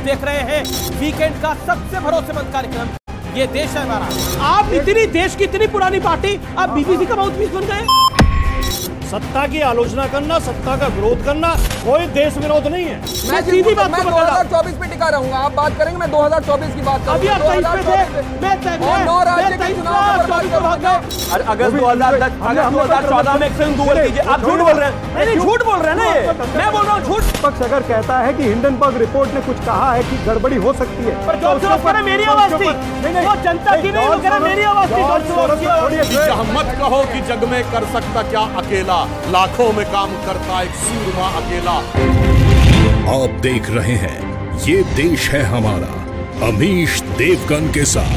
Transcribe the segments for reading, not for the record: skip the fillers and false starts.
देख रहे हैं वीकेंड का सबसे भरोसेमंद कार्यक्रम ये देश है हमारा। आप इतनी देश की इतनी पुरानी पार्टी, आप बीबीसी का माउथपीस बन गए। सत्ता की आलोचना करना, सत्ता का विरोध करना कोई देश विरोध नहीं है। मैं सीधी बात मैं 2024 पे टिका रहूंगा। आप बात करेंगे, मैं 2024 की बात अभी आप 9 राज्य के चुनाव अगर 2014 में एक्शन गूगल कीजिए। आप झूठ बोल रहे हैं। नहीं, झूठ बोल रहे हैं ना ये। मैं बोल रहा हूँ झूठ। पक्ष अगर कहता है कि हिंडनबर्ग रिपोर्ट ने कुछ कहा है कि गड़बड़ी हो सकती है, पर जॉर्ज सोरोस ने मेरी आवाज थी, वो जनता की नहीं, वो कह रहे मेरी आवाज थी। जॉर्ज सोरोस की मत कहो कि जग में कर सकता क्या अकेला, लाखों में काम करता एक सूरमा अकेला। आप देख रहे हैं ये देश है हमारा, अमीश देवगन के साथ।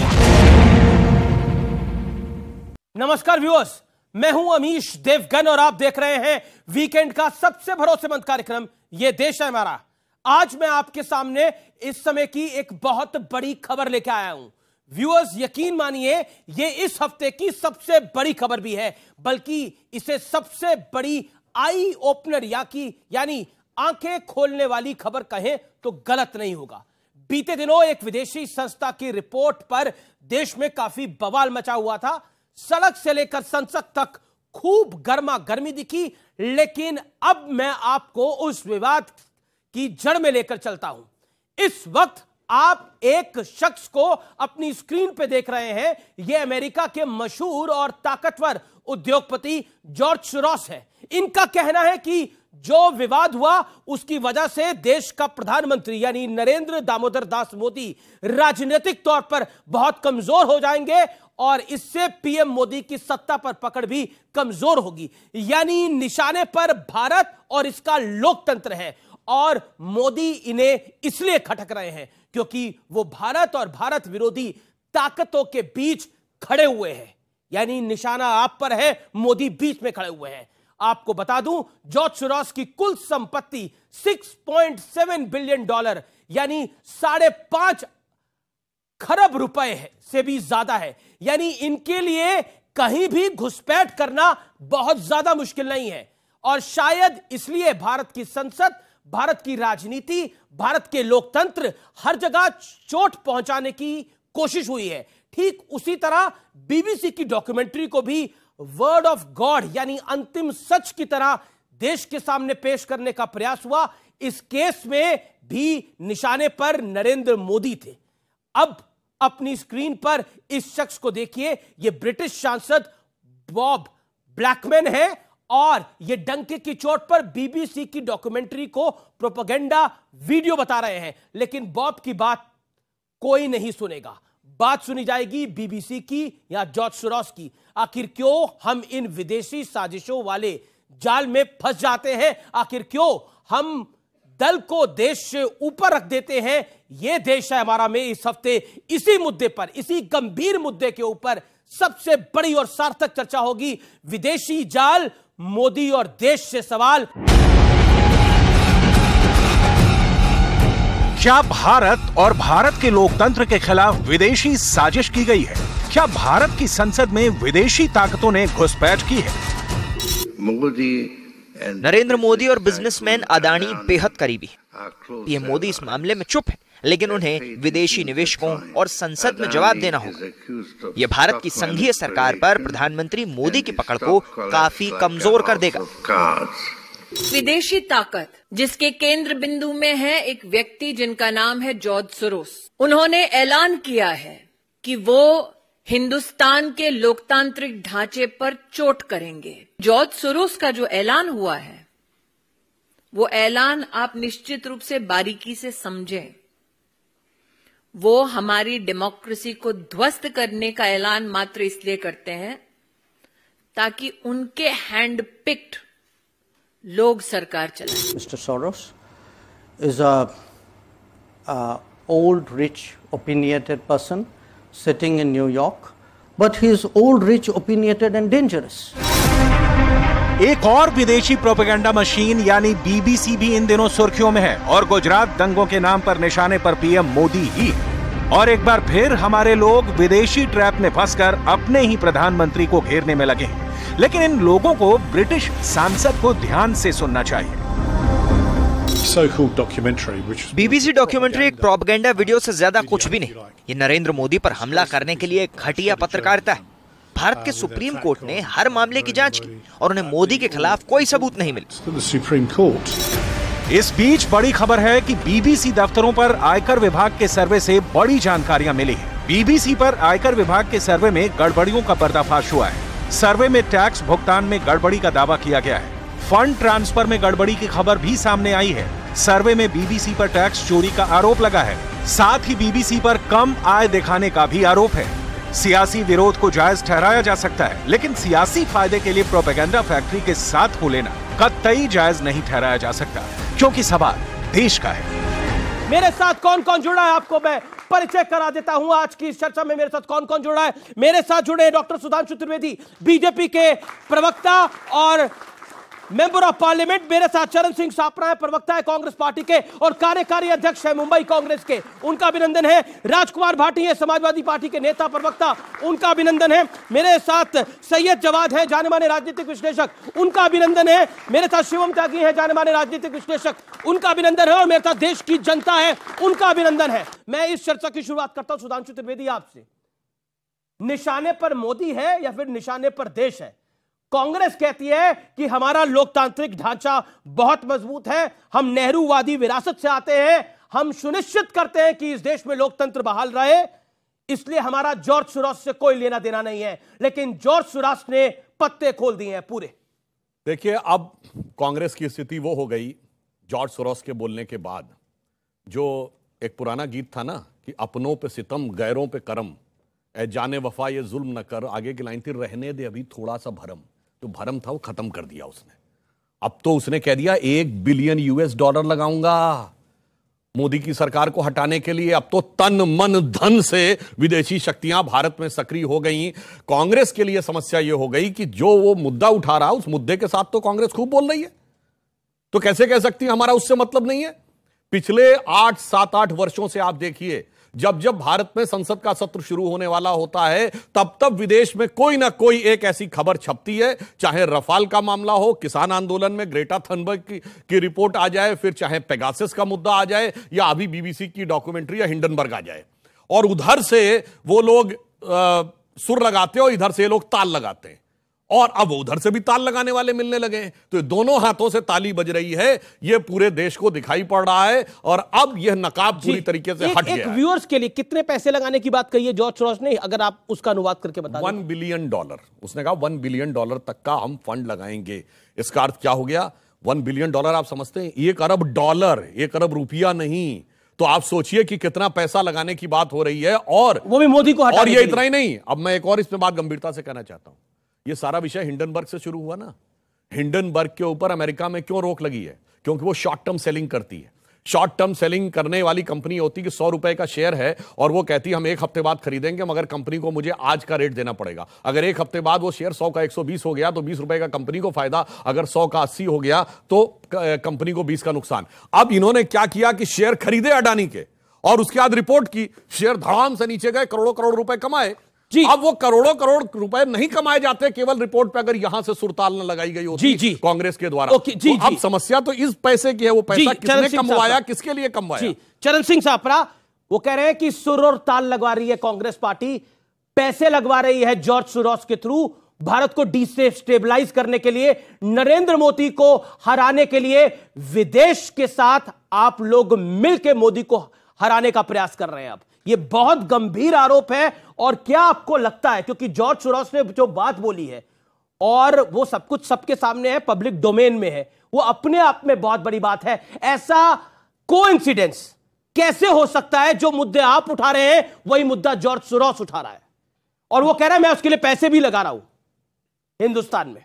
नमस्कार व्यूअर्स, मैं हूं अमीश देवगन और आप देख रहे हैं वीकेंड का सबसे भरोसेमंद कार्यक्रम ये देश है हमारा। आज मैं आपके सामने इस समय की एक बहुत बड़ी खबर लेकर आया हूं। व्यूअर्स, यकीन मानिए ये इस हफ्ते की सबसे बड़ी खबर भी है, बल्कि इसे सबसे बड़ी आई ओपनर यानी आंखें खोलने वाली खबर कहें तो गलत नहीं होगा। बीते दिनों एक विदेशी संस्था की रिपोर्ट पर देश में काफी बवाल मचा हुआ था। सड़क से लेकर संसद तक खूब गर्मा गर्मी दिखी, लेकिन अब मैं आपको उस विवाद की जड़ में लेकर चलता हूं। इस वक्त आप एक शख्स को अपनी स्क्रीन पे देख रहे हैं। यह अमेरिका के मशहूर और ताकतवर उद्योगपति जॉर्ज सोरोस है। इनका कहना है कि जो विवाद हुआ उसकी वजह से देश का प्रधानमंत्री यानी नरेंद्र दामोदर दास मोदी राजनीतिक तौर पर बहुत कमजोर हो जाएंगे और इससे पीएम मोदी की सत्ता पर पकड़ भी कमजोर होगी। यानी निशाने पर भारत और इसका लोकतंत्र है और मोदी इन्हें इसलिए खटक रहे हैं क्योंकि वो भारत और भारत विरोधी ताकतों के बीच खड़े हुए हैं। यानी निशाना आप पर है, मोदी बीच में खड़े हुए हैं। आपको बता दूं, जॉर्ज सोरोस की कुल संपत्ति $6.7 बिलियन यानी 5.5 खरब रुपए से भी ज्यादा है। यानी इनके लिए कहीं भी घुसपैठ करना बहुत ज्यादा मुश्किल नहीं है और शायद इसलिए भारत की संसद, भारत की राजनीति, भारत के लोकतंत्र हर जगह चोट पहुंचाने की कोशिश हुई है। ठीक उसी तरह बीबीसी की डॉक्यूमेंट्री को भी वर्ड ऑफ गॉड यानी अंतिम सच की तरह देश के सामने पेश करने का प्रयास हुआ। इस केस में भी निशाने पर नरेंद्र मोदी थे। अब अपनी स्क्रीन पर इस शख्स को देखिए। यह ब्रिटिश सांसद बॉब ब्लैकमैन है और यह डंके की चोट पर बीबीसी की डॉक्यूमेंट्री को प्रोपेगेंडा वीडियो बता रहे हैं, लेकिन बॉब की बात कोई नहीं सुनेगा। बात सुनी जाएगी बीबीसी की या जॉर्ज सोरोस की। आखिर क्यों हम इन विदेशी साजिशों वाले जाल में फंस जाते हैं? आखिर क्यों हम दल को देश से ऊपर रख देते हैं? यह देश है हमारा में इस हफ्ते इसी मुद्दे पर, इसी गंभीर मुद्दे के ऊपर सबसे बड़ी और सार्थक चर्चा होगी। विदेशी जाल, मोदी और देश से सवाल। क्या भारत और भारत के लोकतंत्र के खिलाफ विदेशी साजिश की गई है? क्या भारत की संसद में विदेशी ताकतों ने घुसपैठ की है? नरेंद्र मोदी और बिजनेसमैन अदानी बेहद करीबी हैं। पीएम मोदी इस मामले में चुप है, लेकिन उन्हें विदेशी निवेशकों और संसद में जवाब देना होगा। यह भारत की संघीय सरकार पर प्रधानमंत्री मोदी की पकड़ को काफी कमजोर कर देगा। विदेशी ताकत जिसके केंद्र बिंदु में है एक व्यक्ति जिनका नाम है जॉर्ज सोरोस। उन्होंने ऐलान किया है कि वो हिंदुस्तान के लोकतांत्रिक ढांचे पर चोट करेंगे। जॉर्ज सोरोस का जो ऐलान हुआ है वो ऐलान आप निश्चित रूप से बारीकी से समझें। वो हमारी डेमोक्रेसी को ध्वस्त करने का ऐलान मात्र इसलिए करते हैं ताकि उनके हैंड पिक्ड लोग सरकार चलाएं। Mr. Soros is a old, rich, opinionated person sitting in New York, but he is old, rich, opinionated and dangerous. एक और विदेशी प्रोपेगेंडा मशीन यानी बीबीसी भी इन दिनों सुर्खियों में है और गुजरात दंगों के नाम पर निशाने पर पीएम मोदी ही है। और एक बार फिर हमारे लोग विदेशी ट्रैप में फंसकर अपने ही प्रधानमंत्री को घेरने में लगे हैं। लेकिन इन लोगों को ब्रिटिश सांसद को ध्यान से सुनना चाहिए। बीबीसी डॉक्यूमेंट्री एक प्रोपेगेंडा वीडियो से ज्यादा कुछ भी नहीं। ये नरेंद्र मोदी पर हमला करने के लिए घटिया पत्रकारिता है। भारत के सुप्रीम कोर्ट ने हर मामले की जांच की और उन्हें मोदी के खिलाफ कोई सबूत नहीं मिले। इस बीच बड़ी खबर है कि बीबीसी दफ्तरों पर आयकर विभाग के सर्वे से बड़ी जानकारियां मिली हैं। बीबीसी पर आयकर विभाग के सर्वे में गड़बड़ियों का पर्दाफाश हुआ है। सर्वे में टैक्स भुगतान में गड़बड़ी का दावा किया गया है। फंड ट्रांसफर में गड़बड़ी की खबर भी सामने आई है। सर्वे में बीबीसी पर टैक्स चोरी का आरोप लगा है। साथ ही बीबीसी पर कम आय दिखाने का भी आरोप है। सियासी विरोध को जायज ठहराया जा सकता है, लेकिन सियासी फायदे के लिए प्रोपेगेंडा फैक्ट्री के साथ हो लेना कतई जायज नहीं ठहराया जा सकता, क्योंकि सवाल देश का है। मेरे साथ कौन कौन जुड़ा है आपको मैं परिचय करा देता हूं। आज की इस चर्चा में मेरे साथ कौन कौन जुड़ा है। मेरे साथ जुड़े डॉक्टर सुधांशु त्रिवेदी, बीजेपी के प्रवक्ता और मेंबर ऑफ पार्लियामेंट। मेरे साथ चरण सिंह सापरा है, प्रवक्ता है कांग्रेस पार्टी के और कार्यकारी अध्यक्ष है मुंबई कांग्रेस के, उनका अभिनंदन है। राजकुमार भाटी है, समाजवादी पार्टी के नेता प्रवक्ता, उनका अभिनंदन है। मेरे साथ सैयद जवाद है, जाने माने राजनीतिक विश्लेषक, उनका अभिनंदन है। मेरे साथ शिवम त्यागी है, जाने माने राजनीतिक विश्लेषक, उनका अभिनंदन है। और मेरे साथ देश की जनता है, उनका अभिनंदन है। मैं इस चर्चा की शुरुआत करता हूं सुधांशु त्रिवेदी आपसे। निशाने पर मोदी है या फिर निशाने पर देश है? कांग्रेस कहती है कि हमारा लोकतांत्रिक ढांचा बहुत मजबूत है, हम नेहरूवादी विरासत से आते हैं, हम सुनिश्चित करते हैं कि इस देश में लोकतंत्र बहाल रहे, इसलिए हमारा जॉर्ज सोरोस से कोई लेना देना नहीं है। लेकिन जॉर्ज सोरोस ने पत्ते खोल दिए हैं पूरे। देखिए, अब कांग्रेस की स्थिति वो हो गई जॉर्ज सोरोस के बोलने के बाद, जो एक पुराना गीत था ना कि अपनों पे सितम गैरों पे करम, ए जाने वफा ये जुल्म न कर, आगे की लाइन थी रहने दे अभी थोड़ा सा भरम। तो भरम था वो खत्म कर दिया उसने। अब तो उसने कह दिया $1 बिलियन लगाऊंगा मोदी की सरकार को हटाने के लिए। अब तो तन मन धन से विदेशी शक्तियां भारत में सक्रिय हो गई। कांग्रेस के लिए समस्या यह हो गई कि जो वो मुद्दा उठा रहा, उस मुद्दे के साथ तो कांग्रेस खूब बोल रही है, तो कैसे कह सकती है हमारा उससे मतलब नहीं है। पिछले 7-8 वर्षों से आप देखिए, जब जब भारत में संसद का सत्र शुरू होने वाला होता है, तब तब विदेश में कोई ना कोई एक ऐसी खबर छपती है, चाहे रफाल का मामला हो, किसान आंदोलन में ग्रेटा थनबर्ग की रिपोर्ट आ जाए, फिर चाहे पेगासस का मुद्दा आ जाए, या अभी बीबीसी की डॉक्यूमेंट्री या हिंडनबर्ग आ जाए। और उधर से वो लोग सुर लगाते हैं और इधर से लोग ताल लगाते हैं, और अब उधर से भी ताल लगाने वाले मिलने लगे हैं। तो दोनों हाथों से ताली बज रही है, ये पूरे देश को दिखाई पड़ रहा है। और अब यह नकाब पूरी तरीके से हट गया है। व्यूअर्स के लिए कितने पैसे लगाने की बात कही है जॉर्ज सोरोस ने, अगर आप उसका अनुवाद करके बता दें। $1 बिलियन। उसने कहा $1 बिलियन तक का हम फंड लगाएंगे। इसका अर्थ क्या हो गया? $1 बिलियन आप समझते हैं, $1 अरब, $1 अरब रुपया नहीं। तो आप सोचिए कि कितना पैसा लगाने की बात हो रही है, और वो भी मोदी को हटाने और ये इतना ही नहीं। अब मैं एक और इसमें बात गंभीरता से कहना चाहता हूं। ये सारा विषय हिंडनबर्ग से शुरू हुआ ना। हिंडनबर्ग के ऊपर अमेरिका में क्यों रोक लगी है? क्योंकि वो शॉर्ट टर्म सेलिंग करती है। शॉर्ट टर्म सेलिंग करने वाली कंपनी होती है कि $100 का शेयर है और वो कहती है हम 1 हफ्ते बाद खरीदेंगे, मगर कंपनी को मुझे आज का रेट देना पड़ेगा। अगर 1 हफ्ते बाद वो शेयर 100 का 120 हो गया तो $20 का कंपनी को फायदा, अगर 100 का 80 हो गया तो कंपनी को 20 का नुकसान। अब इन्होंने क्या किया कि शेयर खरीदे अडानी के, और उसके बाद रिपोर्ट की, शेयर धड़ाम से नीचे गए, करोड़ों करोड़ रुपए कमाए। अब वो करोड़ों करोड़ रुपए नहीं कमाए जाते केवल रिपोर्ट पे अगर यहां से सुरताल न लगाई गई होती कांग्रेस के द्वारा। तो अब समस्या तो इस पैसे की है, वो पैसा किसने कमवाया, किसके लिए कमवाया? चरण सिंह सापरा वो कह रहे हैं कि सुर और ताल लगवा रही है कांग्रेस पार्टी, पैसे लगवा रही है जॉर्ज सोरोस के थ्रू भारत को डिस्टेबलाइज करने के लिए, नरेंद्र मोदी को हराने के लिए विदेश के साथ आप लोग मिलकर मोदी को हराने का प्रयास कर रहे हैं। अब ये बहुत गंभीर आरोप है। और क्या आपको लगता है, क्योंकि जॉर्ज सोरोस ने जो बात बोली है और वो सब कुछ सबके सामने है, पब्लिक डोमेन में है, वो अपने आप में बहुत बड़ी बात है। ऐसा कोइंसिडेंस कैसे हो सकता है? जो मुद्दे आप उठा रहे हैं वही मुद्दा जॉर्ज सोरोस उठा रहा है, और वो कह रहा है मैं उसके लिए पैसे भी लगा रहा हूं हिंदुस्तान में।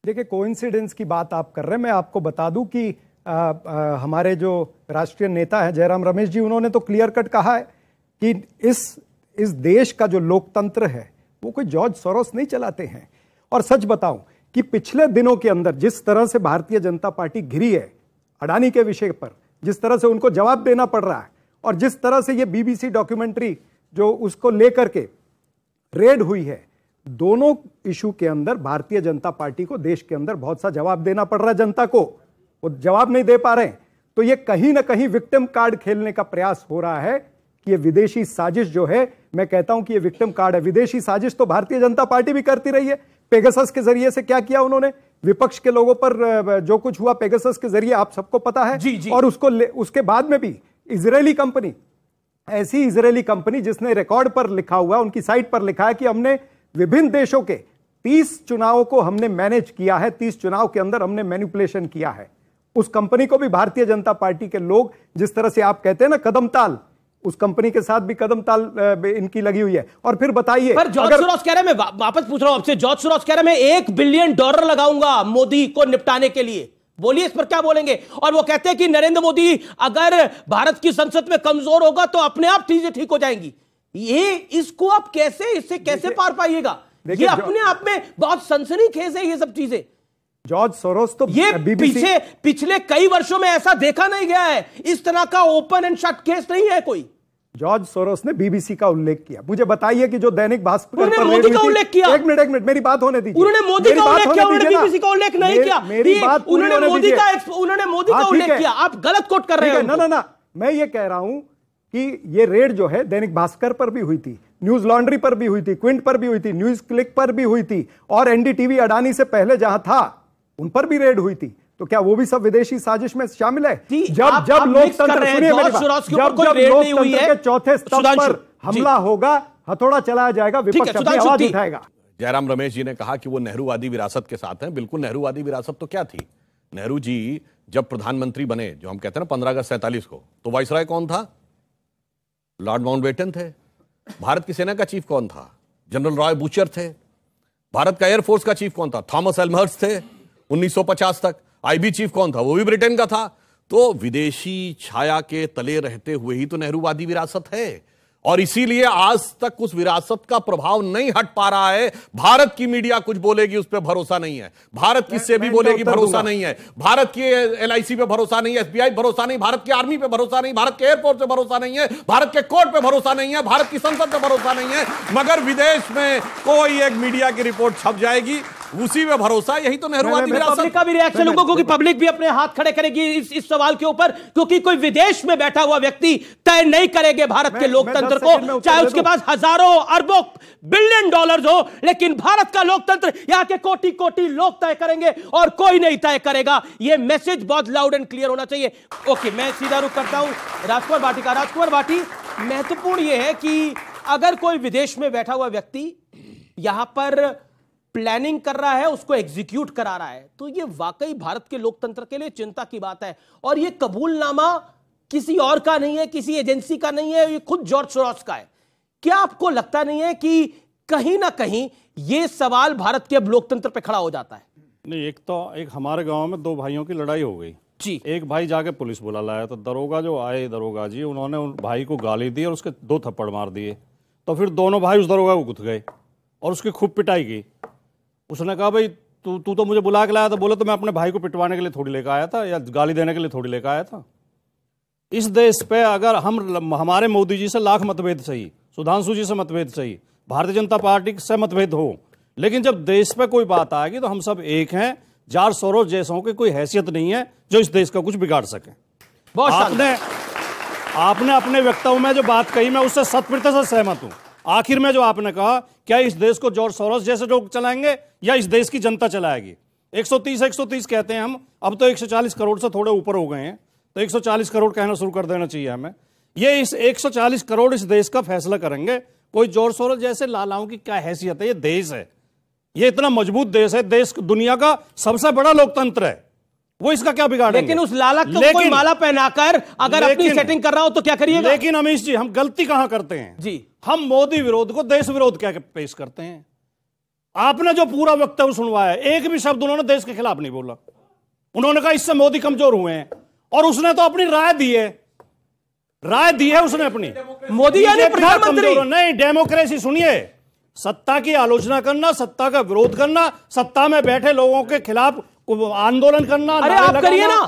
देखिए, कोइंसिडेंस की बात आप कर रहे हैं, मैं आपको बता दूं कि हमारे जो राष्ट्रीय नेता है जयराम रमेश जी, उन्होंने तो क्लियर कट कहा है कि इस देश का जो लोकतंत्र है वो कोई जॉर्ज सोरोस नहीं चलाते हैं। और सच बताऊं कि पिछले दिनों के अंदर जिस तरह से भारतीय जनता पार्टी घिरी है अडानी के विषय पर, जिस तरह से उनको जवाब देना पड़ रहा है, और जिस तरह से ये बीबीसी डॉक्यूमेंट्री जो उसको लेकर के रेड हुई है, दोनों इशू के अंदर भारतीय जनता पार्टी को देश के अंदर बहुत सा जवाब देना पड़ रहा है जनता को, वो जवाब नहीं दे पा रहे हैं। तो ये कहीं ना कहीं विक्टिम कार्ड खेलने का प्रयास हो रहा है कि ये विदेशी साजिश जो है, मैं कहता हूं कि ये विक्टिम कार्ड है। विदेशी साजिश तो भारतीय जनता पार्टी भी करती रही है। पेगासस के जरिए से क्या किया उन्होंने, विपक्ष के लोगों पर जो कुछ हुआ पेगासस के जरिए आप सबको पता है। जी। और उसके बाद में भी इजरायली कंपनी, ऐसी इजरायली कंपनी जिसने रिकॉर्ड पर लिखा हुआ, उनकी साइट पर लिखा है कि हमने विभिन्न देशों के 30 चुनावों को हमने मैनेज किया है, 30 चुनाव के अंदर हमने मैनिपुलेशन किया है। उस कंपनी को भी भारतीय जनता पार्टी के लोग, जिस तरह से आप कहते हैं ना कदमताल, उस कंपनी के साथ भी कदमताल इनकी लगी हुई है। और फिर बताइए, पर जॉर्ज सोरोस कह रहे हैं, मैं वापस पूछ रहा हूं आपसे, जॉर्ज सोरोस कह रहे हैं मैं $1 बिलियन लगाऊंगा मोदी को निपटाने के लिए। बोलिए इस पर क्या बोलेंगे। और वो कहते हैं कि नरेंद्र मोदी अगर भारत की संसद में कमजोर होगा तो अपने आप चीजें ठीक हो जाएंगी। ये इसको आप इससे कैसे पार पाइएगा? ये अपने आप में बहुत सनसनीखेज है ये सब चीजें। जॉर्ज सोरोस तो ये पिछले कई वर्षों में ऐसा देखा नहीं गया है, इस तरह का ओपन एंड शट केस नहीं है कोई। जॉर्ज सोरोस ने बीबीसी का उल्लेख किया। मुझे बताइए कि जो दैनिक भास्कर पर मोदी का उल्लेख किया। एक मिनट मेरी बात होने दीजिए। उन्होंने मोदी का उल्लेख किया, उन्होंने बीबीसी का उल्लेख नहीं किया। मेरी बात उन्होंने मोदी का उल्लेख किया। आप गलत कोट कर रहे हैं। ना, मैं ये कह रहा हूं कि ये रेड जो है दैनिक भास्कर पर भी हुई थी, न्यूज लॉन्ड्री पर भी हुई थी, क्विंट पर भी हुई थी, न्यूज क्लिक पर भी हुई थी, और एनडीटीवी अडानी से पहले जहां था उन पर भी रेड हुई थी। तो क्या वो भी सब विदेशी साजिश में शामिल है? जब लोकतंत्र, सुनिए मेरी बात, जब लोकतंत्र के चौथे स्तंभ पर हमला होगा, हथौड़ा चलाया जाएगा, विपक्ष अपनी आवाज उठाएगा। जयराम रमेश जी ने कहा कि वो नेहरूवादी विरासत के साथ हैं। बिल्कुल, नेहरूवादी विरासत तो क्या थी? नेहरू जी जब प्रधानमंत्री बने, जो हम कहते हैं ना 15 अगस्त 47 को, तो वाइसराय कौन था? लॉर्ड माउंटबेटन थे। भारत की सेना का चीफ कौन था? जनरल रॉय बूचर थे। भारत का एयरफोर्स का चीफ कौन था? थॉमस एल्महर्स्ट थे 1950 तक। आईबी चीफ कौन था? वो भी ब्रिटेन का था। तो विदेशी छाया के तले रहते हुए ही तो नेहरूवादी विरासत है, और इसीलिए आज तक उस विरासत का प्रभाव नहीं हट पा रहा है। भारत की मीडिया कुछ बोलेगी उस पर भरोसा नहीं है, भारत की सेबी बोलेगी भरोसा नहीं है, भारत की एलआईसी पे भरोसा नहीं है, एसबीआई भरोसा नहीं, भारत की आर्मी पे भरोसा नहीं, भारत के एयरपोर्ट पे भरोसा नहीं है, भारत के कोर्ट पे भरोसा नहीं है, भारत की संसद पे भरोसा नहीं है। मगर विदेश में कोई एक मीडिया की रिपोर्ट छप जाएगी, उसी में भरोसा। यही तो नेहरूवादी विरासत। पब्लिक का भी रिएक्शन होगा, क्योंकि पब्लिक भी अपने हाथ खड़े करेगी इस सवाल के ऊपर, क्योंकि कोई विदेश में बैठा हुआ व्यक्ति तय नहीं करेंगे भारत के लोकतंत्र को, चाहे उसके पास हजारों अरबों $बिलियन हो, लेकिन भारत का लोकतंत्र यहां के कोटि कोटि लोग तय करेंगे और कोई नहीं तय करेगा। यह मैसेज बहुत लाउड एंड क्लियर होना चाहिए। ओके, मैं सीधा रुख करता हूं राजकुमार भाटी का। राजकुमार भाटी, महत्वपूर्ण यह है कि अगर कोई विदेश में बैठा हुआ व्यक्ति यहां पर प्लानिंग कर रहा है, उसको एग्जीक्यूट करा रहा है, तो ये वाकई भारत के लोकतंत्र के लिए चिंता की बात है। और ये कबूलनामा किसी और का नहीं है, किसी एजेंसी का नहीं है, ये खुद जॉर्ज सोरोस का है। क्या आपको लगता नहीं है कि कहीं ना कहीं ये सवाल भारत के अब लोकतंत्र पे खड़ा हो जाता है? नहीं, एक हमारे गांव में 2 भाइयों की लड़ाई हो गई जी। एक भाई जाके पुलिस बुला लाया, तो दरोगा जो आए, दरोगा जी, उन्होंने उन भाई को गाली दी और उसके 2 थप्पड़ मार दिए। तो फिर दोनों भाई उस दरोगा को गुथ गए और उसकी खूब पिटाई की। उसने कहा भाई तू तो मुझे बुला के लाया था। बोले तो मैं अपने भाई को पिटवाने के लिए थोड़ी लेकर आया था, या गाली देने के लिए थोड़ी लेकर आया था। इस देश पे अगर हमारे मोदी जी से लाख मतभेद सही, सुधांशु जी से मतभेद सही, भारतीय जनता पार्टी से मतभेद हो, लेकिन जब देश पे कोई बात आएगी तो हम सब एक हैं। जॉर्ज सोरोस जैसों की कोई हैसियत नहीं है जो इस देश का कुछ बिगाड़ सके। आपने अपने वक्तव्य में जो बात कही, मैं उससे 100% सहमत हूं। आखिर में जो आपने कहा, क्या इस देश को जॉर्ज सोरोस जैसे लोग चलाएंगे या इस देश की जनता चलाएगी? 130 कहते हैं हम, अब तो 140 करोड़ से थोड़े ऊपर हो गए हैं, तो 140 करोड़ कहना शुरू कर देना चाहिए हमें। ये इस 140 करोड़ इस देश का फैसला करेंगे। कोई जॉर्ज सोरोस जैसे लालाओं की क्या हैसियत है? ये देश है, ये इतना मजबूत देश है, देश दुनिया का सबसे बड़ा लोकतंत्र है, वो इसका क्या बिगाड़ेंगे? लेकिन उस लाला को कोई माला पहनाकर अगर अपनी सेटिंग कर रहा हो तो क्या करिएगा? लेकिन अमीश जी, हम गलती कहां करते हैं जी? हम मोदी विरोध को देश विरोध क्या पेश करते हैं। आपने जो पूरा वक्तव्य सुनवाया, एक भी शब्द उन्होंने देश के खिलाफ नहीं बोला। उन्होंने कहा इससे मोदी कमजोर हुए हैं, और उसने तो अपनी राय दी है, उसने अपनी। मोदी यानी प्रधानमंत्री नहीं, डेमोक्रेसी सुनिए, सत्ता की आलोचना करना, सत्ता का विरोध करना, सत्ता में बैठे लोगों के खिलाफ आंदोलन करना, अरे आप करिए ना,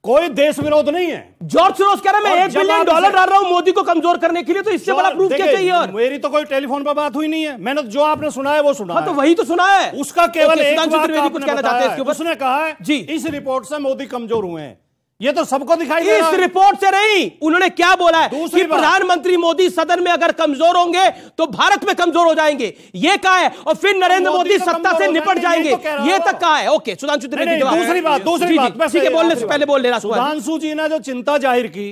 कोई देश विरोध नहीं है। जॉर्ज सोरोस कह रहा है मैं $1 बिलियन डाल रहा हूं मोदी को कमजोर करने के लिए, तो इससे बड़ा प्रूफ क्या चाहिए? और मेरी तो कोई टेलीफोन पर बात हुई नहीं है, मैंने जो आपने सुना है वो सुना है। तो वही तो सुना है, उसका केवल एक बात कुछ कहना चाहते हैं इसके ऊपर। उसने कहा है जी, इस रिपोर्ट से मोदी कमजोर हुए हैं। ये तो सबको दिखाई दे रहा है। इस रिपोर्ट से नहीं, उन्होंने क्या बोला है कि प्रधानमंत्री मोदी सदन में अगर कमजोर होंगे तो भारत में कमजोर हो जाएंगे, ये कहा है, और फिर नरेंद्र मोदी सत्ता से निपट जाएंगे, ये तक कहा है। ओके, सुधांशु त्रिवेदी, दूसरी बात ठीक है, बोलने से पहले बोल लेना। सुधांशु जी ने जो चिंता जाहिर की,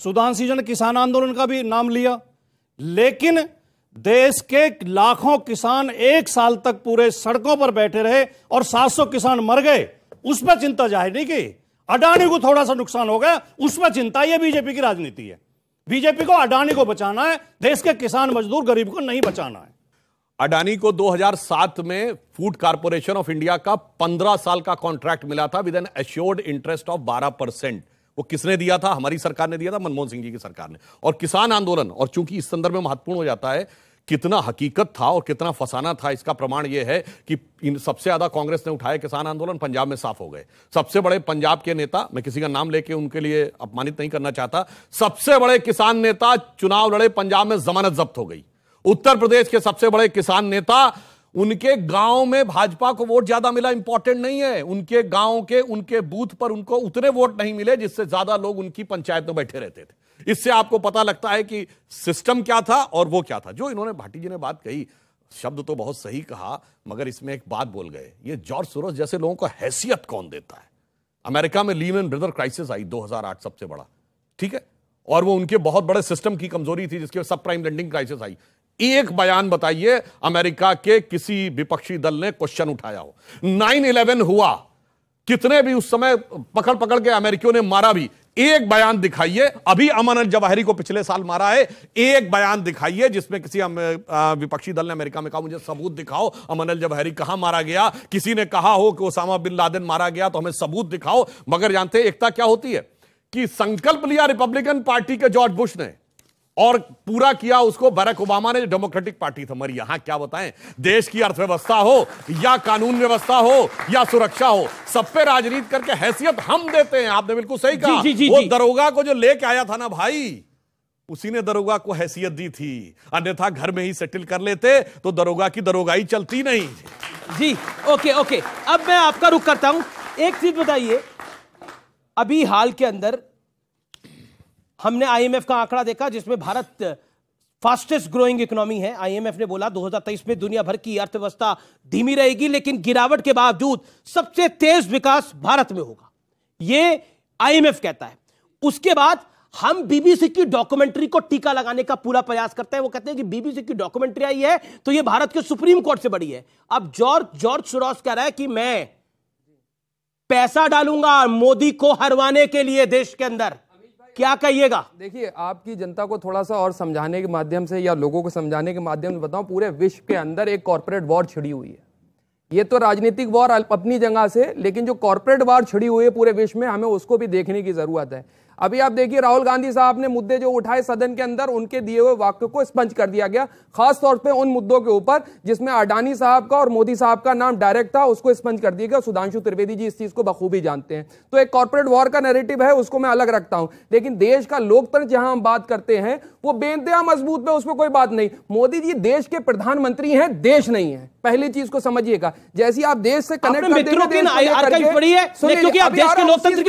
सुधांशु जी ने किसान आंदोलन का भी नाम लिया, लेकिन देश के लाखों किसान 1 साल तक पूरे सड़कों पर बैठे रहे और 700 किसान मर गए, उस पर चिंता जाहिर नहीं की। अडानी को थोड़ा सा नुकसान हो गया, उस पर चिंता। यह बीजेपी की राजनीति है। बीजेपी को अडानी को बचाना है, देश के किसान मजदूर गरीब को नहीं बचाना है। अडानी को 2007 में फूड कॉर्पोरेशन ऑफ इंडिया का 15 साल का कॉन्ट्रैक्ट मिला था with an assured interest of 12%। वो किसने दिया था? हमारी सरकार ने दिया था, मनमोहन सिंह जी की सरकार ने। और किसान आंदोलन, और चूंकि इस संदर्भ में महत्वपूर्ण हो जाता है कितना हकीकत था और कितना फसाना था, इसका प्रमाण यह है कि इन सबसे ज्यादा कांग्रेस ने उठाए किसान आंदोलन पंजाब में साफ हो गए। सबसे बड़े पंजाब के नेता, मैं किसी का नाम लेके उनके लिए अपमानित नहीं करना चाहता, सबसे बड़े किसान नेता चुनाव लड़े, पंजाब में जमानत जब्त हो गई। उत्तर प्रदेश के सबसे बड़े किसान नेता, उनके गांव में भाजपा को वोट ज्यादा मिला, इंपॉर्टेंट नहीं है, उनके गांव के उनके बूथ पर उनको उतने वोट नहीं मिले जिससे ज्यादा लोग उनकी पंचायत में बैठे रहते थे। इससे आपको पता लगता है कि सिस्टम क्या था और वो क्या था। जो इन्होंने भाटी जी ने बात कही, शब्द तो बहुत सही कहा, मगर इसमें एक बात बोल गए, ये जॉर्ज सोरोस जैसे लोगों को हैसियत कौन देता है? अमेरिका में लीमन ब्रदर क्राइसिस आई 2008, सबसे बड़ा, ठीक है, और वो उनके बहुत बड़े सिस्टम की कमजोरी थी जिसके सब प्राइम लेंडिंग क्राइसिस आई। एक बयान बताइए अमेरिका के किसी विपक्षी दल ने क्वेश्चन उठाया हो। 9/11 हुआ, कितने भी उस समय पकड़ पकड़ के अमेरिकियों ने मारा भी, एक बयान दिखाइए। अभी अमन अल जवाहिरी को पिछले साल मारा है, एक बयान दिखाइए जिसमें किसी विपक्षी दल ने अमेरिका में कहा मुझे सबूत दिखाओ अमन अल जवाहिरी कहां मारा गया। किसी ने कहा हो कि ओसामा बिन लादेन मारा गया तो हमें सबूत दिखाओ। मगर जानते एकता क्या होती है कि संकल्प लिया रिपब्लिकन पार्टी के जॉर्ज बुश ने और पूरा किया उसको बराक ओबामा ने, डेमोक्रेटिक पार्टी था। मगर यहां क्या बताएं, देश की अर्थव्यवस्था हो या कानून व्यवस्था हो या सुरक्षा हो, सब पे राजनीति करके हैसियत हम देते हैं। आपने बिल्कुल सही कहा। वो दरोगा को जो लेके आया था ना भाई, उसी ने दरोगा को हैसियत दी थी, अन्यथा घर में ही सेटल कर लेते तो दरोगा की दरोगाई चलती नहीं। जी ओके, अब मैं आपका रुख करता हूं। एक चीज बताइए, अभी हाल के अंदर हमने आईएमएफ का आंकड़ा देखा जिसमें भारत फास्टेस्ट ग्रोइंग इकोनॉमी है। आईएमएफ ने बोला 2023 में दुनिया भर की अर्थव्यवस्था धीमी रहेगी, लेकिन गिरावट के बावजूद सबसे तेज विकास भारत में होगा, ये आईएमएफ कहता है। उसके बाद हम बीबीसी की डॉक्यूमेंट्री को टीका लगाने का पूरा प्रयास करते हैं। वो कहते हैं कि बीबीसी की डॉक्यूमेंट्री आई है तो ये भारत के सुप्रीम कोर्ट से बड़ी है। अब जॉर्ज सोरोस कह रहा है कि मैं पैसा डालूंगा मोदी को हरवाने के लिए देश के अंदर, क्या कहिएगा? देखिए, आपकी जनता को थोड़ा सा और समझाने के माध्यम से या लोगों को समझाने के माध्यम से बताऊं, पूरे विश्व के अंदर एक कॉर्पोरेट वॉर छिड़ी हुई है। ये तो राजनीतिक वॉर अपनी जगह से, लेकिन जो कॉर्पोरेट वॉर छिड़ी हुई है पूरे विश्व में, हमें उसको भी देखने की जरूरत है। अभी आप देखिए, राहुल गांधी साहब ने मुद्दे जो उठाए सदन के अंदर, उनके दिए हुए वाक्य को स्पंज कर दिया गया, खास तौर पे उन मुद्दों के ऊपर जिसमें अडानी साहब का और मोदी साहब का नाम डायरेक्ट था, उसको स्पंज कर दिया गया। सुधांशु त्रिवेदी जी इस चीज को बखूबी जानते हैं। तो एक कॉर्पोरेट वॉर का नैरेटिव है, उसको मैं अलग रखता हूं, लेकिन देश का लोकतंत्र जहां हम बात करते हैं वो बेइंतहा मजबूत है, उसमें कोई बात नहीं। मोदी जी देश के प्रधानमंत्री हैं, देश नहीं है, पहली चीज को समझिएगा। जैसे आप देश से कनेक्ट करते हैं, क्योंकि आप देश के लोकतंत्र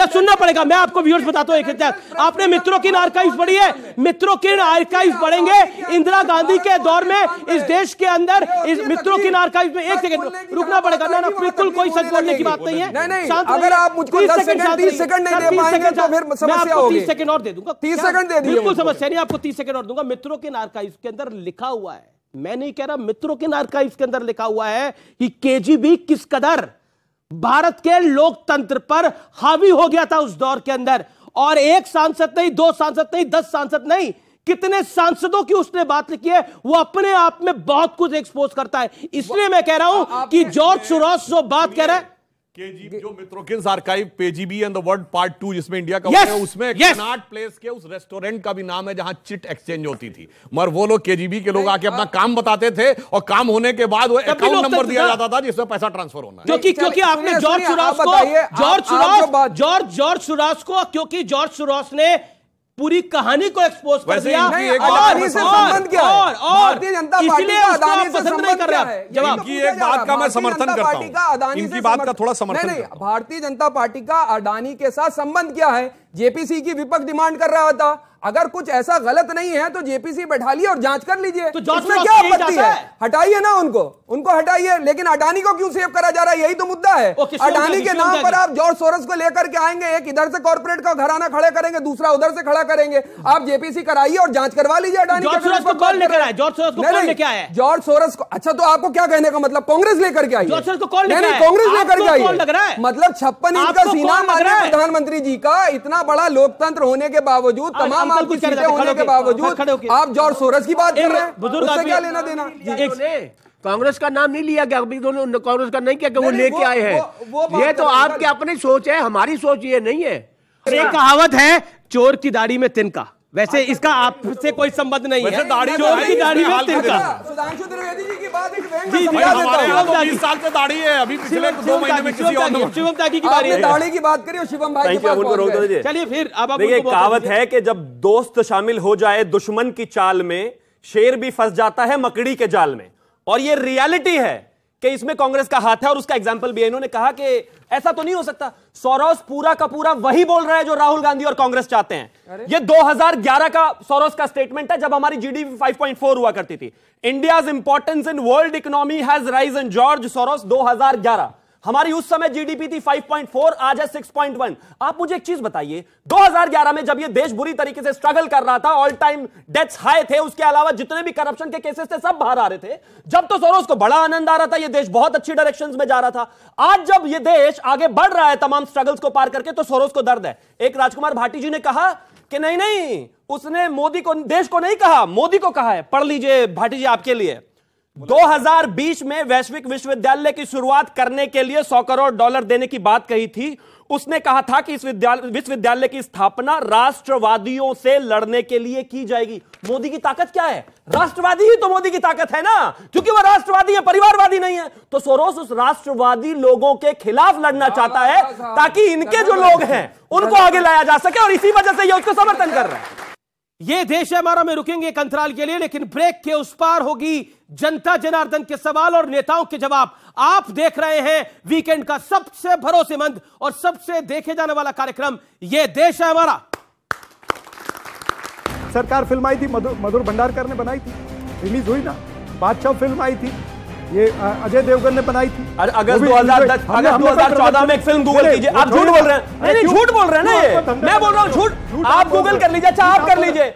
सुनना पड़ेगा। मैं आपको व्यूअर्स बताता हूं, आपने मित्रों की आर्काइव्स पढ़ी है? मित्रों की आर्काइव्स पढ़ेंगे, इंदिरा गांधी के दौर में इस देश के अंदर इस मित्रों की आर्काइव्स में, एक सेकंड रुकना पड़ेगा। ना बिल्कुल कोई सच बोलने की बात नहीं है। अगर आप मुझको 30 सेकंड नहीं दे पाएंगे तो फिर समस्या होगी। 30 सेकंड और दे दूंगा, 30 सेकंड दे दिए, बिल्कुल समस्या नहीं, आपको 30 सेकंड और दूंगा। मित्रों के आर्काइव्स के अंदर लिखा हुआ है, मैं नहीं कह रहा, मित्रों के आर्काइव्स के अंदर लिखा हुआ है कि केजीबी किस कदर भारत के लोकतंत्र पर हावी हो गया था उस दौर के अंदर। और एक सांसद नहीं, 2 सांसद नहीं, 10 सांसद नहीं, कितने सांसदों की उसने बात लिखी है, वो अपने आप में बहुत कुछ एक्सपोज करता है। इसलिए मैं कह रहा हूं कि जॉर्ज सोरोस जो बात कह रहा है, केजीबी जो Mitrokhin's archive KGB and the world part 2 जिसमें इंडिया का उसमें कनॉट प्लेस के उस रेस्टोरेंट का भी नाम है जहां चिट एक्सचेंज होती थी। मगर वो लोग केजीबी के लोग आके अपना काम बताते थे और काम होने के बाद वो अकाउंट नंबर दिया जाता था जिसमें पैसा ट्रांसफर होना है। क्योंकि आपने जॉर्ज सोरोस को, क्योंकि जॉर्ज सोरोस ने पूरी कहानी को एक्सपोज कर वैसे दिया। इनकी एक अडानी से संबंध क्या है? भारतीय जनता पार्टी इसलिए का उसको अडानी आप से पसंद नहीं संबंध कर क्या रहे है? हैं। जवाब इनकी एक बात का मैं समर्थन करता हूं, इनकी बात का थोड़ा समर्थन नहीं, करता हूं। भारतीय जनता पार्टी का अडानी के साथ संबंध क्या है? जेपीसी की विपक्ष डिमांड कर रहा था, अगर कुछ ऐसा गलत नहीं है तो जेपीसी बैठा लिए और जांच कर लीजिए। तो जॉर्ज इसमें सोरोस क्या यही आपत्ति चाहता है? है। हटाइए ना उनको हटाइए, लेकिन अडानी को क्यों सेव करा जा रहा है? यही तो मुद्दा है। ओके, शिवम अडानी त्यागी, के शिवम नाम पर त्यागी। आप जॉर्ज सोरोस को लेकर के आएंगे, एक इधर से कॉर्पोरेट का घराना खड़े करेंगे, दूसरा उधर से खड़ा करेंगे। आप जेपीसी कराइए और जांच करवा लीजिए अडानी जॉर्ज सोरोस को कौन लेकर आया? जॉर्ज सोरोस को कौन लेकर आया? जॉर्ज सोरोस को, अच्छा तो आपको क्या कहने का मतलब, कांग्रेस लेकर के आई? जॉर्ज सोरोस को कौन लेकर आया? कांग्रेस लेकर के आई कौन लग रहा है? मतलब 56 इंच का आपको सीना कौन लग रहा माननीय है? प्रधानमंत्री जी का, इतना बड़ा लोकतंत्र होने के बावजूद, तमाम अंकल आपकी कुछ कह रहे सीटें थे, होने खड़े के होके, बावजूद खड़े होके। आप जॉर्ज सोरोस की बात कर रहे हैं, बुजुर्ग उससे आदमी- क्या लेना देना? कांग्रेस का नाम नहीं लिया गया, अभी दोनों कांग्रेस का नहीं किया कि वो नहीं, लेके वो- आए हैं। वो बात ये तो कर रहे हैं, आपकी अपनी सोच है, हमारी सोच ये नहीं है। एक कहावत है, चोर की दाढ़ी में तिनका। वैसे इसका आपसे कोई संबंध नहीं वैसे है। दाढ़ी चोर की दाढ़ी में हाल तिनका। सुधांशु त्रिवेदी जी की बात एक बैंक जी, में जी, समझा देता हमारे हूं। यहाँ तो 20 साल से दाढ़ी है, अभी पिछले 2 महीने में किसी और ने शिवम त्यागी की बारी आपने है। दाढ़ी की बात करी और शिवम भाई के थैंक यू, पास उनको रोक पहुंच दो गए। दीजिए। चलिए फिर अब आप देखिए, उनको कहावत दीजिए। है कि जब दोस्त शामिल हो जाए दुश्मन की चाल में, शेर भी फंस जाता है मकड़ी के जाल में। और ये रियलिटी है कि इसमें कांग्रेस का हाथ है, और उसका एग्जाम्पल भी है। इन्होंने कहा कि ऐसा तो नहीं हो सकता, सोरोस पूरा का पूरा वही बोल रहा है जो राहुल गांधी और कांग्रेस चाहते हैं। ये 2011 का सोरोस का स्टेटमेंट है, जब हमारी जीडीपी 5.4 हुआ करती थी। India's importance in world economy has risen, George Soros 2011। हमारी उस समय जीडीपी थी 5.4, आज है 6.1। आप मुझे एक चीज बताइए, 2011 में जब ये देश बुरी तरीके से स्ट्रगल कर रहा था, ऑल टाइम डेथ्स हाई थे, उसके अलावा जितने भी करप्शन के केसेस थे सब बाहर आ रहे थे, जब तो सोरोस को बड़ा आनंद आ रहा था, ये देश बहुत अच्छी डायरेक्शंस में जा रहा था। आज जब ये देश आगे बढ़ रहा है तमाम स्ट्रगल्स को पार करके, तो सोरोस को दर्द है। एक राजकुमार भाटी जी ने कहा कि नहीं, उसने मोदी को, देश को नहीं कहा, मोदी को कहा है। पढ़ लीजिए भाटी जी आपके लिए। 2020 में वैश्विक विश्वविद्यालय की शुरुआत करने के लिए $100 करोड़ देने की बात कही थी। उसने कहा था कि इस विश्वविद्यालय की स्थापना राष्ट्रवादियों से लड़ने के लिए की जाएगी। मोदी की ताकत क्या है? राष्ट्रवादी ही तो मोदी की ताकत है ना, क्योंकि वह राष्ट्रवादी है, परिवारवादी नहीं है। तो सोरोस उस राष्ट्रवादी लोगों के खिलाफ लड़ना चाहता है, ताकि इनके जो लोग हैं उनको आगे लाया जा सके, और इसी वजह से ये उसको समर्थन कर रहा है। ये देश है हमारा में रुकेंगे एक अंतराल के लिए, लेकिन ब्रेक के उस पार होगी जनता जनार्दन के सवाल और नेताओं के जवाब। आप देख रहे हैं वीकेंड का सबसे भरोसेमंद और सबसे देखे जाने वाला कार्यक्रम, ये देश है हमारा। सरकार फिल्म आई थी, मधुर भंडारकर ने बनाई थी, रिलीज हुई ना। बादशाह फिल्म आई थी, ये अजय देवगन ने बनाई थी। अगस्त 2014 में एक फिल्म गूगल कीजिए। आप झूठ बोल रहे हैं। नहीं, झूठ बोल रहे हैं ना, ये मैं बोल रहा हूं झूठ। आप गूगल कर लीजिए। अच्छा, आप कर लीजिए।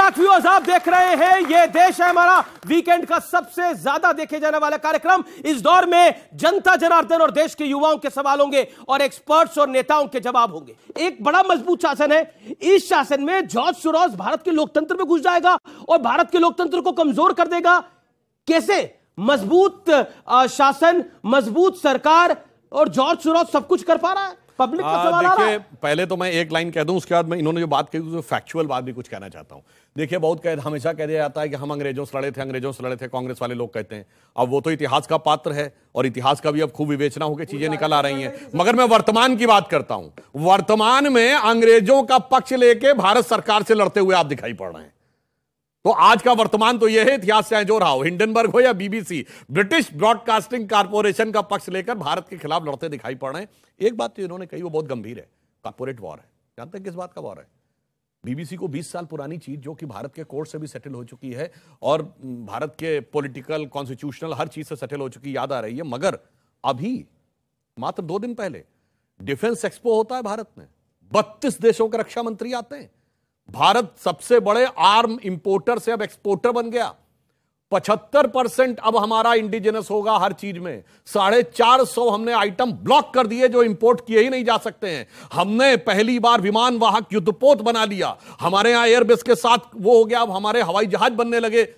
बैक व्यूअर्स, आप देख रहे हैं ये देश है हमारा, वीकेंड का सबसे ज्यादा देखे जाने वाला कार्यक्रम। इस दौर में जनता जनार्दन और देश के युवाओं के सवाल होंगे और एक्सपर्ट्स और नेताओं के जवाब होंगे। एक बड़ा मजबूत शासन है, इस शासन में जॉर्ज सोरोस भारत के लोकतंत्र में घुस जाएगा और भारत के लोकतंत्र को कमजोर कर देगा। कैसे? मजबूत शासन, मजबूत सरकार और जॉर्ज सोरोस सब कुछ कर पा रहा है। पब्लिक का सवाल आ रहा है। पहले तो मैं एक लाइन कह दूं, उसके बाद मैं इन्होंने जो बात कही उसमें फैक्चुअल बात भी कुछ कहना चाहता हूं। देखिए, बहुत हमेशा कह दिया जाता है कि हम अंग्रेजों से लड़े थे, कांग्रेस वाले लोग कहते हैं। अब वो तो इतिहास का पात्र है और इतिहास का भी अब खूब विवेचना होकर चीजें निकल आ रही हैं, मगर मैं वर्तमान की बात करता हूं। वर्तमान में अंग्रेजों का पक्ष लेके भारत सरकार से लड़ते हुए आप दिखाई पड़ रहे हैं। तो आज का वर्तमान तो यह है, इतिहास चाहे जो रहा हो, हिंडनबर्ग हो या बीबीसी, ब्रिटिश ब्रॉडकास्टिंग कारपोरेशन का पक्ष लेकर भारत के खिलाफ लड़ते दिखाई पड़ रहे हैं। एक बात तो इन्होंने कही वो बहुत गंभीर है, कारपोरेट वॉर है। जानते हैं किस बात का वॉर है? बीबीसी को 20 साल पुरानी चीज जो कि भारत के कोर्ट से भी सेटल हो चुकी है और भारत के पॉलिटिकल, कॉन्स्टिट्यूशनल हर चीज से सेटल हो चुकी याद आ रही है, मगर अभी मात्र 2 दिन पहले डिफेंस एक्सपो होता है भारत में, 32 देशों के रक्षा मंत्री आते हैं। भारत सबसे बड़े आर्म इंपोर्टर से अब एक्सपोर्टर बन गया। 75% अब हमारा इंडिजिनस होगा हर चीज में। 450 हमने आइटम ब्लॉक कर दिए जो इंपोर्ट किए ही नहीं जा सकते हैं। हमने पहली बार विमान वाहक युद्धपोत बना लिया। हमारे यहां एयरबेस के साथ वो हो गया, अब हमारे हवाई जहाज बनने लगे।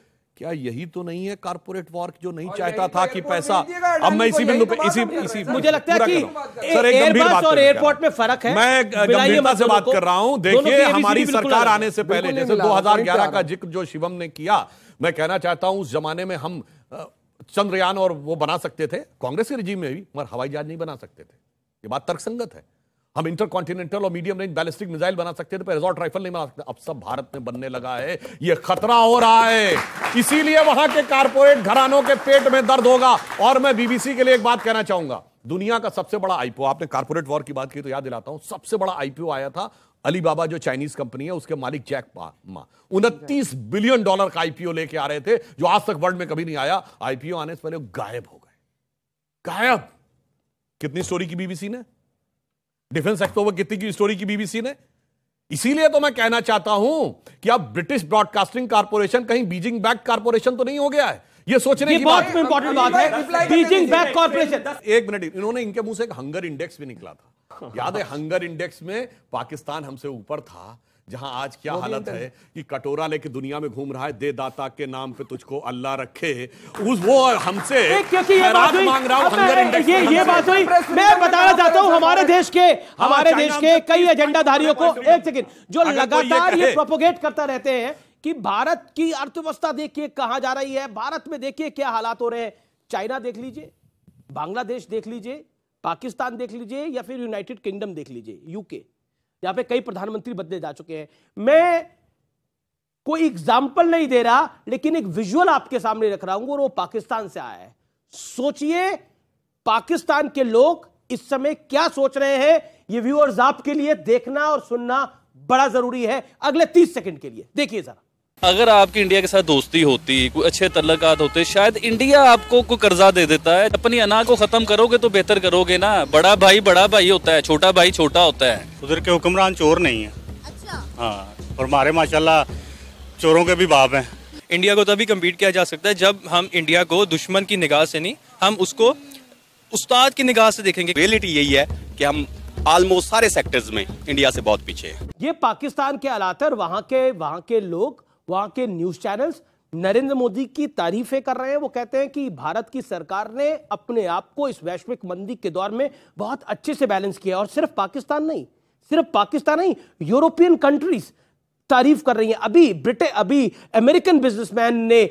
क्या यही तो नहीं है कारपोरेट वॉर जो नहीं चाहता था कि पैसा? अब मैं इसी बिंदु पे इसी मुझे लगता है कि सर एक गंभीर बात और एयरपोर्ट में फर्क है। मैं गंभीरता से बात कर रहा हूं। देखिए, हमारी सरकार आने से पहले, जैसे 2011 का जिक्र जो शिवम ने किया, मैं कहना चाहता हूं उस जमाने में हम चंद्रयान और वो बना सकते थे, कांग्रेस के रिजीम में भी, मगर हवाई जहाज नहीं बना सकते थे। ये बात तर्कसंगत है। हम इंटरकॉन्टिनेंटल और मीडियम रेंज बैलिस्टिक मिसाइल बना सकते थे, पर एसॉल्ट राइफल नहीं बना सकते। अब सब भारत में बनने लगा है, ये खतरा हो रहा है। इसीलिए वहां के कारपोरेट घरानों के पेट में दर्द होगा। और मैं बीबीसी के लिए एक बात कहना चाहूंगा, दुनिया का सबसे बड़ा आईपीओ, आपने कारपोरेट वॉर की बात की तो याद दिलाता हूं, सबसे बड़ा आईपीओ आया था अलीबाबा, जो चाइनीज कंपनी है, उसके मालिक जैक मा 29 बिलियन डॉलर का आईपीओ लेके आ रहे थे, जो आज तक वर्ल्ड में कभी नहीं आया। आईपीओ आने से पहले गायब हो गए, गायब। कितनी स्टोरी की बीबीसी ने, डिफेंस एक्सपो पर कितनी की स्टोरी की बीबीसी ने। इसीलिए तो मैं कहना चाहता हूं कि अब ब्रिटिश ब्रॉडकास्टिंग कारपोरेशन कहीं बीजिंग बैक कारपोरेशन तो नहीं हो गया है। ये सोचने की बहुत इंपॉर्टेंट बात है, बीजिंग बैक कारपोरेशन। एक मिनट, इन्होंने, इनके मुंह से एक हंगर इंडेक्स भी निकला था, याद है? हंगर इंडेक्स में पाकिस्तान हमसे ऊपर था, जहां आज क्या हालत है कि कटोरा लेके दुनिया में घूम रहा है, दे दाता के नाम पे तुझको अल्लाह रखे, वो हमसे मांग रहा हूं हंगर इंडेक्स। ये बात हुई। मैं बताना चाहता हूं हमारे देश के कई एजेंडाधारियों को, एक सेकंड, जो लगातार ये प्रोपोगेट करता रहते हैं कि भारत की अर्थव्यवस्था देखिए कहां जा रही है, भारत में देखिए क्या हालात हो रहे हैं। चाइना देख लीजिए, बांग्लादेश देख लीजिए, पाकिस्तान देख लीजिए, या फिर यूनाइटेड किंगडम देख लीजिए, यूके, यहां पे कई प्रधानमंत्री बदले जा चुके हैं। मैं कोई एग्जाम्पल नहीं दे रहा, लेकिन एक विजुअल आपके सामने रख रहा हूं और वो पाकिस्तान से आया है। सोचिए पाकिस्तान के लोग इस समय क्या सोच रहे हैं। ये व्यूअर्स आपके लिए देखना और सुनना बड़ा जरूरी है अगले 30 सेकंड के लिए। देखिए जरा, अगर आपकी इंडिया के साथ दोस्ती होती, कोई अच्छे तल्लुकात होते, शायद इंडिया आपको कोई कर्जा दे देता है। अपनी अना को खत्म करोगे तो बेहतर करोगे ना। बड़ा भाई होता है, छोटा भाई छोटा होता है। उधर के हुक्मरान चोर नहीं है। अच्छा। हाँ, और हमारे माशाल्लाह चोरों के भी बाप हैं। इंडिया को तभी कम्पीट किया जा सकता है जब हम इंडिया को दुश्मन की निगाह से नहीं, हम उसको उस्ताद की निगाह से देखेंगे। रियलिटी यही है कि हम ऑलमोस्ट सारे सेक्टर्स में इंडिया से बहुत पीछे हैं। ये पाकिस्तान के हालात है, वहां के लोग, वहां के न्यूज चैनल्स नरेंद्र मोदी की तारीफें कर रहे हैं। वो कहते हैं कि भारत की सरकार ने अपने आप को इस वैश्विक मंदी के दौर में बहुत अच्छे से बैलेंस किया। और सिर्फ पाकिस्तान नहीं, यूरोपियन कंट्रीज तारीफ कर रही हैं। अभी अमेरिकन बिजनेसमैन ने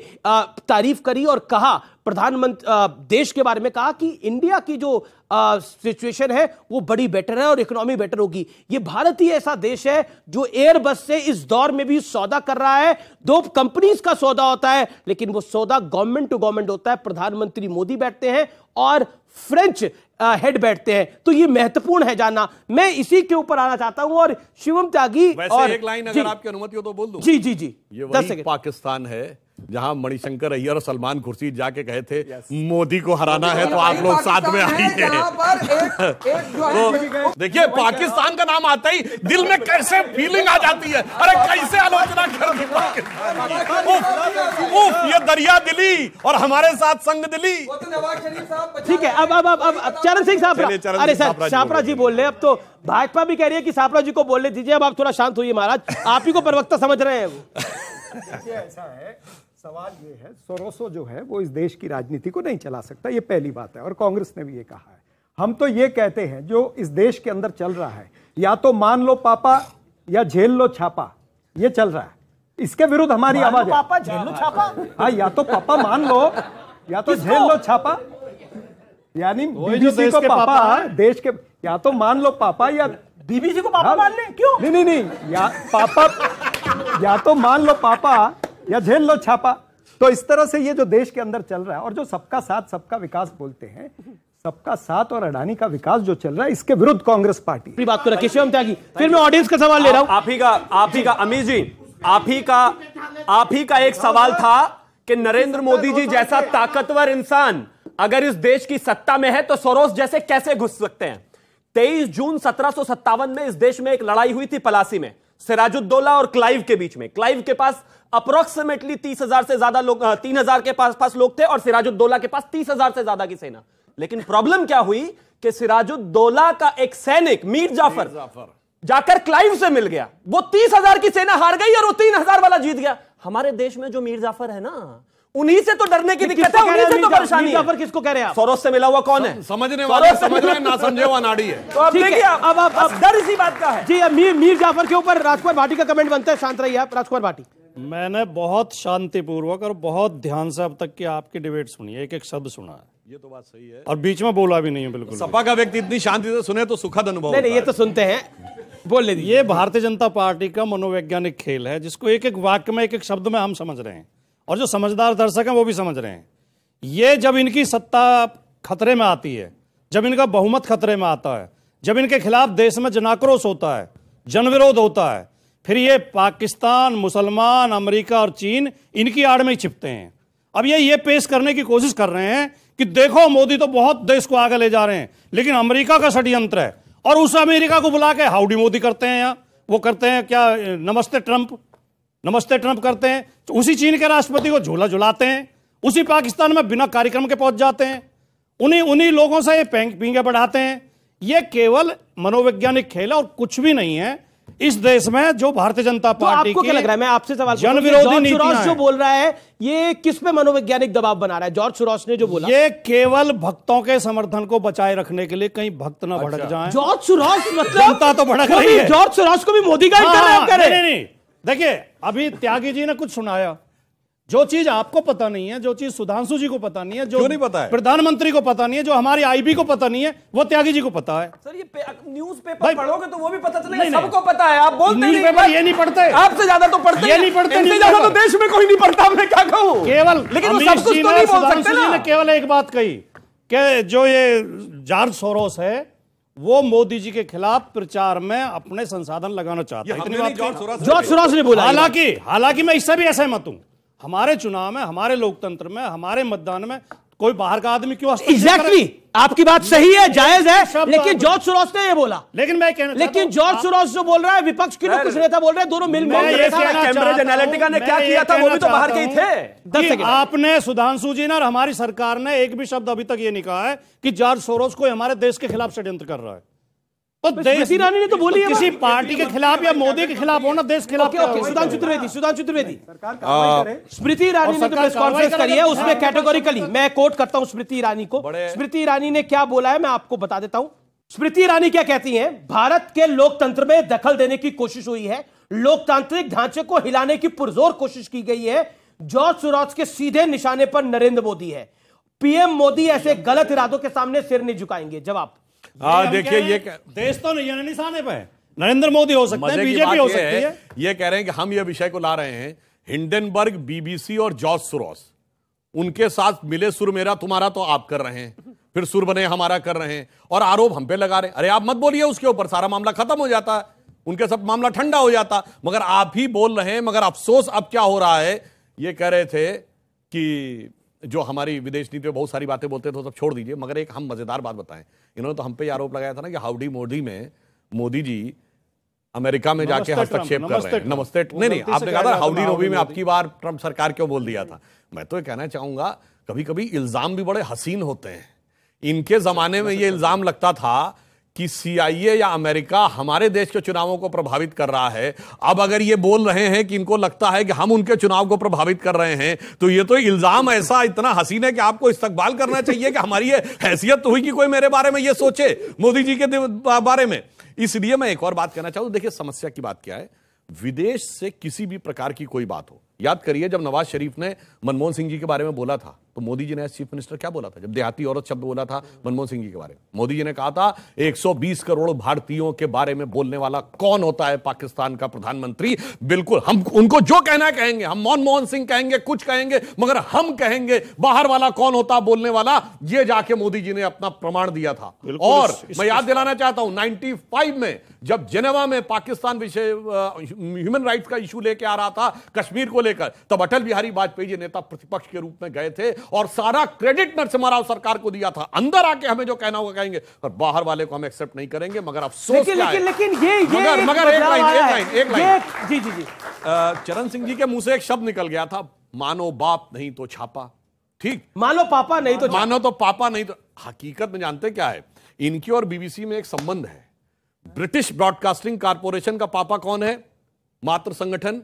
तारीफ करी और कहा, प्रधानमंत्री देश के बारे में कहा कि इंडिया की जो सिचुएशन है वो बड़ी बेटर है और इकोनॉमी बेटर होगी। ये भारत ही ऐसा देश है जो एयरबस से इस दौर में भी सौदा कर रहा है। 2 कंपनीज का सौदा होता है, लेकिन वो सौदा गवर्नमेंट टू गवर्नमेंट होता है। प्रधानमंत्री मोदी बैठते हैं और फ्रेंच हेड बैठते हैं। तो ये महत्वपूर्ण है जानना। मैं इसी के ऊपर आना चाहता हूं और शिवम त्यागी, वैसे और एक लाइन अगर आपकी अनुमति हो तो बोल दूं। जी। ये वही पाकिस्तान है जहां मणिशंकर अय्यर और सलमान खुर्शीद जाके कहे थे मोदी को हराना है तो आप लोग साथ में आइए। तो देखिए पाकिस्तान का नाम आता ही दिल में कैसे फीलिंग आ जाती है, अरे कैसे आलोचना कर दी ये दरिया दिली और हमारे साथ संग दिली। ठीक है, अब चरण सिंह सापरा, अरे सर सापरा जी बोल रहे हैं, अब तो भाजपा भी कह रही है कि सापरा जी को बोलने दीजिए, अब आप थोड़ा शांत होइए महाराज, आप ही को प्रवक्ता समझ रहे हैं वो। ऐसा है, सवाल ये है, सोरोसो जो है वो इस देश की राजनीति को नहीं चला सकता, ये पहली बात है, और कांग्रेस ने भी ये कहा है। हम तो ये कहते हैं जो इस देश के अंदर चल रहा है, या तो मान लो पापा या झेल लो छापा, ये चल रहा है, इसके विरुद्ध हमारी आवाज है। पापा झेल लो छापा, हाँ, या तो पापा मान लो या तो झेल लो छापा, यानी बीबीसी को पापा देश के, या तो मान लो पापा या बीबीसी को पापा मान ले, क्यों? नहीं, या पापा, या तो मान लो पापा या झेल लो छापा। तो इस तरह से ये जो देश के अंदर चल रहा है, और जो सबका साथ सबका विकास बोलते हैं, सबका साथ और अडानी का विकास जो चल रहा है, इसके विरुद्ध कांग्रेस पार्टी बात को रखिए। शिवम त्यागी, फिर मैं ऑडियंस का सवाल ले रहा हूं। आप ही का अमीर जी, आप ही का एक सवाल था कि नरेंद्र मोदी जी जैसा ताकतवर इंसान अगर इस देश की सत्ता में है तो सोरोस जैसे कैसे घुस सकते हैं। 23 जून 1757 में इस देश में एक लड़ाई हुई थी पलासी में, सिराजुद्दौला और क्लाइव के बीच में। क्लाइव के पास अप्रोक्सीमेटली 30,000 से ज्यादा लोग, 3,000 के पास लोग थे, और सिराजुद्दौला के पास 30,000 से ज्यादा की सेना। लेकिन प्रॉब्लम क्या हुई कि सिराजुद्दौला का एक सैनिक मीर जाफर जाकर क्लाइव से मिल गया, वो 30,000 की सेना हार गई और वो 3,000 वाला जीत गया। हमारे देश में जो मीर जाफर है ना, उन्हीं से तो डरने की दिक्कत है, उन्हीं से तो परेशानी है। किसको कह रहे हैं आप? सोरोस से मिला हुआ कौन है? समझने वाले समझ रहे हैं, ना समझे हुआ नाड़ी है। तो अब देखिए, अब डर इसी बात का है जी। अब मीर जाफर के ऊपर राजकुमार भाटी का कमेंट बनता है, शांत रहिए आप राजकुमार भाटी। मैंने बहुत शांतिपूर्वक और बहुत ध्यान से अब तक की आपकी डिबेट सुनी है, एक एक शब्द सुना है, ये तो बात सही है, और बीच में बोला भी नहीं है बिल्कुल। सपा का व्यक्ति इतनी शांति से सुने तो सुखद अनुभव। नहीं, ये तो सुनते हैं, बोल ले। ये भारतीय जनता पार्टी का मनोवैज्ञानिक खेल है, जिसको एक एक वाक्य में, एक एक शब्द में हम समझ रहे हैं, और जो समझदार दर्शक हैं वो भी समझ रहे हैं। ये जब इनकी सत्ता खतरे में आती है, जब इनका बहुमत खतरे में आता है, जब इनके खिलाफ देश में जनाक्रोश होता है, जनविरोध होता है, फिर ये पाकिस्तान, मुसलमान, अमेरिका और चीन इनकी आड़ में ही छिपते हैं। अब ये पेश करने की कोशिश कर रहे हैं कि देखो मोदी तो बहुत देश को आगे ले जा रहे हैं, लेकिन अमेरिका का षड्यंत्र है, और उस अमेरिका को बुला के हाउडी मोदी करते हैं। यहाँ वो करते हैं क्या, नमस्ते ट्रंप करते हैं। उसी चीन के राष्ट्रपति को झूला झुलाते हैं, उसी पाकिस्तान में बिना कार्यक्रम के पहुंच जाते हैं, उन्हीं लोगों से ये पींगे बढ़ाते हैं। ये केवल मनोवैज्ञानिक खेल है और कुछ भी नहीं है इस देश में। जो भारतीय जनता पार्टी आपको क्या लग रहा है, मैं आपसे सवाल जन विरोधी नीतियां जो बोल रहा है, ये किस पे मनोवैज्ञानिक दबाव बना रहा है? जॉर्ज सोरोस ने जो बोला, ये केवल भक्तों के समर्थन को बचाए रखने के लिए, कहीं भक्त ना भड़क जाएं। जॉर्ज सोरोस मतलब जनता तो भड़क रही है। जॉर्ज सोरोस को भी मोदी का नहीं, देखिए अभी त्यागी जी ने कुछ सुनाया, जो चीज आपको पता नहीं है, जो चीज सुधांशु जी को पता नहीं है, जो नहीं पता है, प्रधानमंत्री को पता नहीं है, जो हमारी आईबी को पता नहीं है, वो त्यागी जी को पता है। सर ये न्यूज़पेपर पढ़ोगे तो वो भी पता चलेगा, सबको पता है। आप बोलते नहीं, न्यूज़पेपर ये नहीं पढ़ते, आपसे ज्यादा तो पढ़ते, ये नहीं पढ़ते, इनसे ज्यादा तो देश में कोई नहीं पढ़ता। मैं क्या कहूं, केवल लेकिन वो सब कुछ तो नहीं बोल सकते ना। ने केवल एक बात कही कि जो ये जॉर्ज सोरोस है वो मोदी जी के खिलाफ प्रचार में अपने संसाधन लगाना चाहता है। जॉर्ज सोरोस ने बोला। हालांकि मैं इससे भी असहमत हूं। हमारे चुनाव में, हमारे लोकतंत्र में, हमारे मतदान में कोई बाहर का आदमी क्यों एग्जैक्टली आपकी बात सही है, जायज है, लेकिन जॉर्ज सोरोस ने ये बोला। लेकिन मैं कहना, लेकिन जॉर्ज सोरोस जो बोल रहा है, विपक्ष के कुछ नेता बोल रहे हैं, दोनों मिल कैम्ब्रिज एनालिटिका ने क्या किया था, वो भी तो बाहर के ही थे। आपने, सुधांशु जी ने और हमारी सरकार ने एक भी शब्द अभी तक ये नहीं कहा है कि जॉर्ज सोरोस को हमारे देश के खिलाफ षड्यंत्र कर रहा है। तो स्मृति ईरानी ने तो बोली है, किसी पार्टी के खिलाफ या मोदी के खिलाफ होना, देश के खिलाफ। सुधांशु त्रिवेदी स्मृति ईरानी ने तो प्रेस कॉन्फ्रेंस करी है, उसमें कैटेगोरिकली मैं कोट करता हूं स्मृति ईरानी को। स्मृति ईरानी ने क्या बोला है मैं आपको बता देता हूं। स्मृति ईरानी क्या कहती हैं, भारत के लोकतंत्र में दखल देने की कोशिश हुई है, लोकतांत्रिक ढांचे को हिलाने की पुरजोर कोशिश की गई है। जॉर्ज सोरोस के सीधे निशाने पर नरेंद्र मोदी है। पीएम मोदी ऐसे गलत इरादों के सामने सिर नहीं झुकाएंगे। जवाब देखिए, ये देश तो नहीं निशाने पे है, नरेंद्र मोदी हो सकते हैं, बीजेपी हो सकती है। ये कह रहे हैं कि हम ये विषय को ला रहे हैं, हिंडनबर्ग, बीबीसी और जॉर्ज सोरोस उनके साथ मिले, सुर मेरा तुम्हारा तो आप कर रहे हैं, फिर सुर बने हमारा कर रहे हैं, और आरोप हम पे लगा रहे हैं। अरे आप मत बोलिए उसके ऊपर, सारा मामला खत्म हो जाता, उनके सब मामला ठंडा हो जाता, मगर आप ही बोल रहे हैं। मगर अफसोस अब क्या हो रहा है ये कह रहे थे कि जो हमारी विदेश नीति में बहुत सारी बातें बोलते थे तो सब छोड़ दीजिए, मगर एक हम मजेदार बात बताएं। इन्होंने तो हम पे आरोप लगाया था ना कि हाउडी मोदी में मोदी जी अमेरिका में जाके हस्तक्षेप कर रहे हैं। नमस्ते नहीं, आपने कहा था हाउडी मोदी में आपकी बार ट्रंप सरकार क्यों बोल दिया था। मैं तो ये कहना चाहूंगा कभी कभी इल्जाम भी बड़े हसीन होते हैं। इनके जमाने में ये इल्जाम लगता था कि सीआईए या अमेरिका हमारे देश के चुनावों को प्रभावित कर रहा है। अब अगर ये बोल रहे हैं कि इनको लगता है कि हम उनके चुनाव को प्रभावित कर रहे हैं, तो ये तो इल्जाम ऐसा इतना हसीन है कि आपको इस्तकबाल करना चाहिए कि हमारी ये हैसियत तो हुई कि कोई मेरे बारे में ये सोचे, मोदी जी के बारे में। इसलिए मैं एक और बात कहना चाहूं, देखिए समस्या की बात क्या है, विदेश से किसी भी प्रकार की कोई बात हो, याद करिए जब नवाज शरीफ ने मनमोहन सिंह जी के बारे में बोला था तो मोदी जी ने एज चीफ मिनिस्टर क्या बोला था? जब देहाती औरत शब्द बोला था मनमोहन सिंह जी के बारे में, मोदी जी ने कहा था 120 करोड़ भारतीयों के बारे में बोलने वाला कौन होता है पाकिस्तान का प्रधानमंत्री। बिल्कुल, हम उनको जो कहना कहेंगे, हम मनमोहन सिंह कहेंगे, कुछ कहेंगे, मगर हम कहेंगे बाहर वाला कौन होता बोलने वाला, ये जाके मोदी जी ने अपना प्रमाण दिया था। और मैं याद दिलाना चाहता हूं 95 में जब जेनेवा में पाकिस्तान विषय ह्यूमन राइट्स का इशू लेके आ रहा था कश्मीर को लेकर, तब अटल बिहारी वाजपेयी जी नेता प्रतिपक्ष के रूप में गए थे और सारा क्रेडिट नरसिम्हा राव सरकार को दिया था। अंदर आके हमें जो कहना होगा कहेंगे, पर बाहर वाले को हम एक्सेप्ट नहीं करेंगे। मगर अफसोस लेकिन ये मगर एक लाइन जी चरण सिंह जी के मुंह से एक शब्द निकल गया था, मानो बाप नहीं तो छापा। ठीक, मानो पापा नहीं तो मानो तो पापा नहीं तो, हकीकत में जानते क्या है, इनकी और बीबीसी में एक संबंध है। ब्रिटिश ब्रॉडकास्टिंग कॉर्पोरेशन का पापा कौन है? मातृ संगठन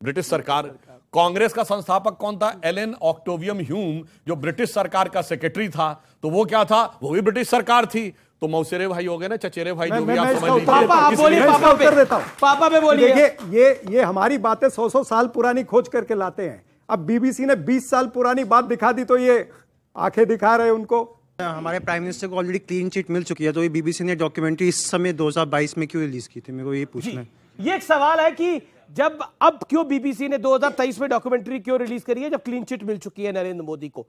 ब्रिटिश सरकार। कांग्रेस का संस्थापक कौन था? एलन ऑक्टेवियम ह्यूम, जो ब्रिटिश सरकार का सेक्रेटरी था। तो वो क्या था? वो भी ब्रिटिश सरकार थी। तो मौसेरे भाई हो गए ना, चचेरे भाई, जो भी आप समझ लीजिए। पापा आप बोलिए, पापा पे बोलिए। ये हमारी बातें 100 साल पुरानी खोज करके लाते हैं। अब बीबीसी ने 20 साल पुरानी बात दिखा दी तो ये आंखें दिखा रहे उनको। हमारे प्राइम मिनिस्टर को ऑलरेडी क्लीन चिट मिल चुकी है, तो ये बीबीसी ने डॉक्यूमेंट्री इस समय 2022 में क्यों रिलीज की थी? मेरे को ये पूछना है। ये एक सवाल है कि जब अब क्यों बीबीसी ने 2023 में डॉक्यूमेंट्री क्यों रिलीज करी है, जब क्लीन चिट मिल चुकी है नरेंद्र मोदी को।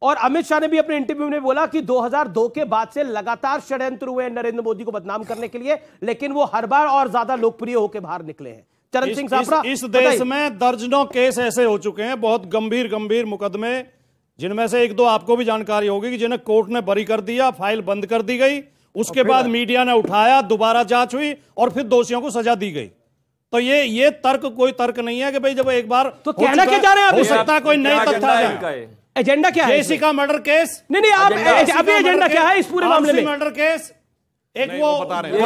और अमित शाह ने भी अपने इंटरव्यू में बोला कि 2002 के बाद से लगातार षड्यंत्र हुए नरेंद्र मोदी को बदनाम करने के लिए, लेकिन वो हर बार और ज्यादा लोकप्रिय होकर बाहर निकले हैं। चरण सिंह साफरा, इस देश में दर्जनों केस ऐसे हो चुके हैं, बहुत गंभीर मुकदमे, जिनमें से एक दो आपको भी जानकारी होगी कि जिन्हें कोर्ट ने बरी कर दिया, फाइल बंद कर दी गई, उसके बाद मीडिया ने उठाया, दोबारा जांच हुई और फिर दोषियों को सजा दी गई। तो ये तर्क कोई तर्क नहीं है कि भाई जब एक बार तो कहना क्या चाह रहे हैं आप? हो सकता है कोई नई तथ्य। एजेंडा क्या है? जेसी का मर्डर केस। नहीं आप अभी एजेंडा क्या है इस पूरे मामले में? मर्डर केस एक वो बता रहे हैं,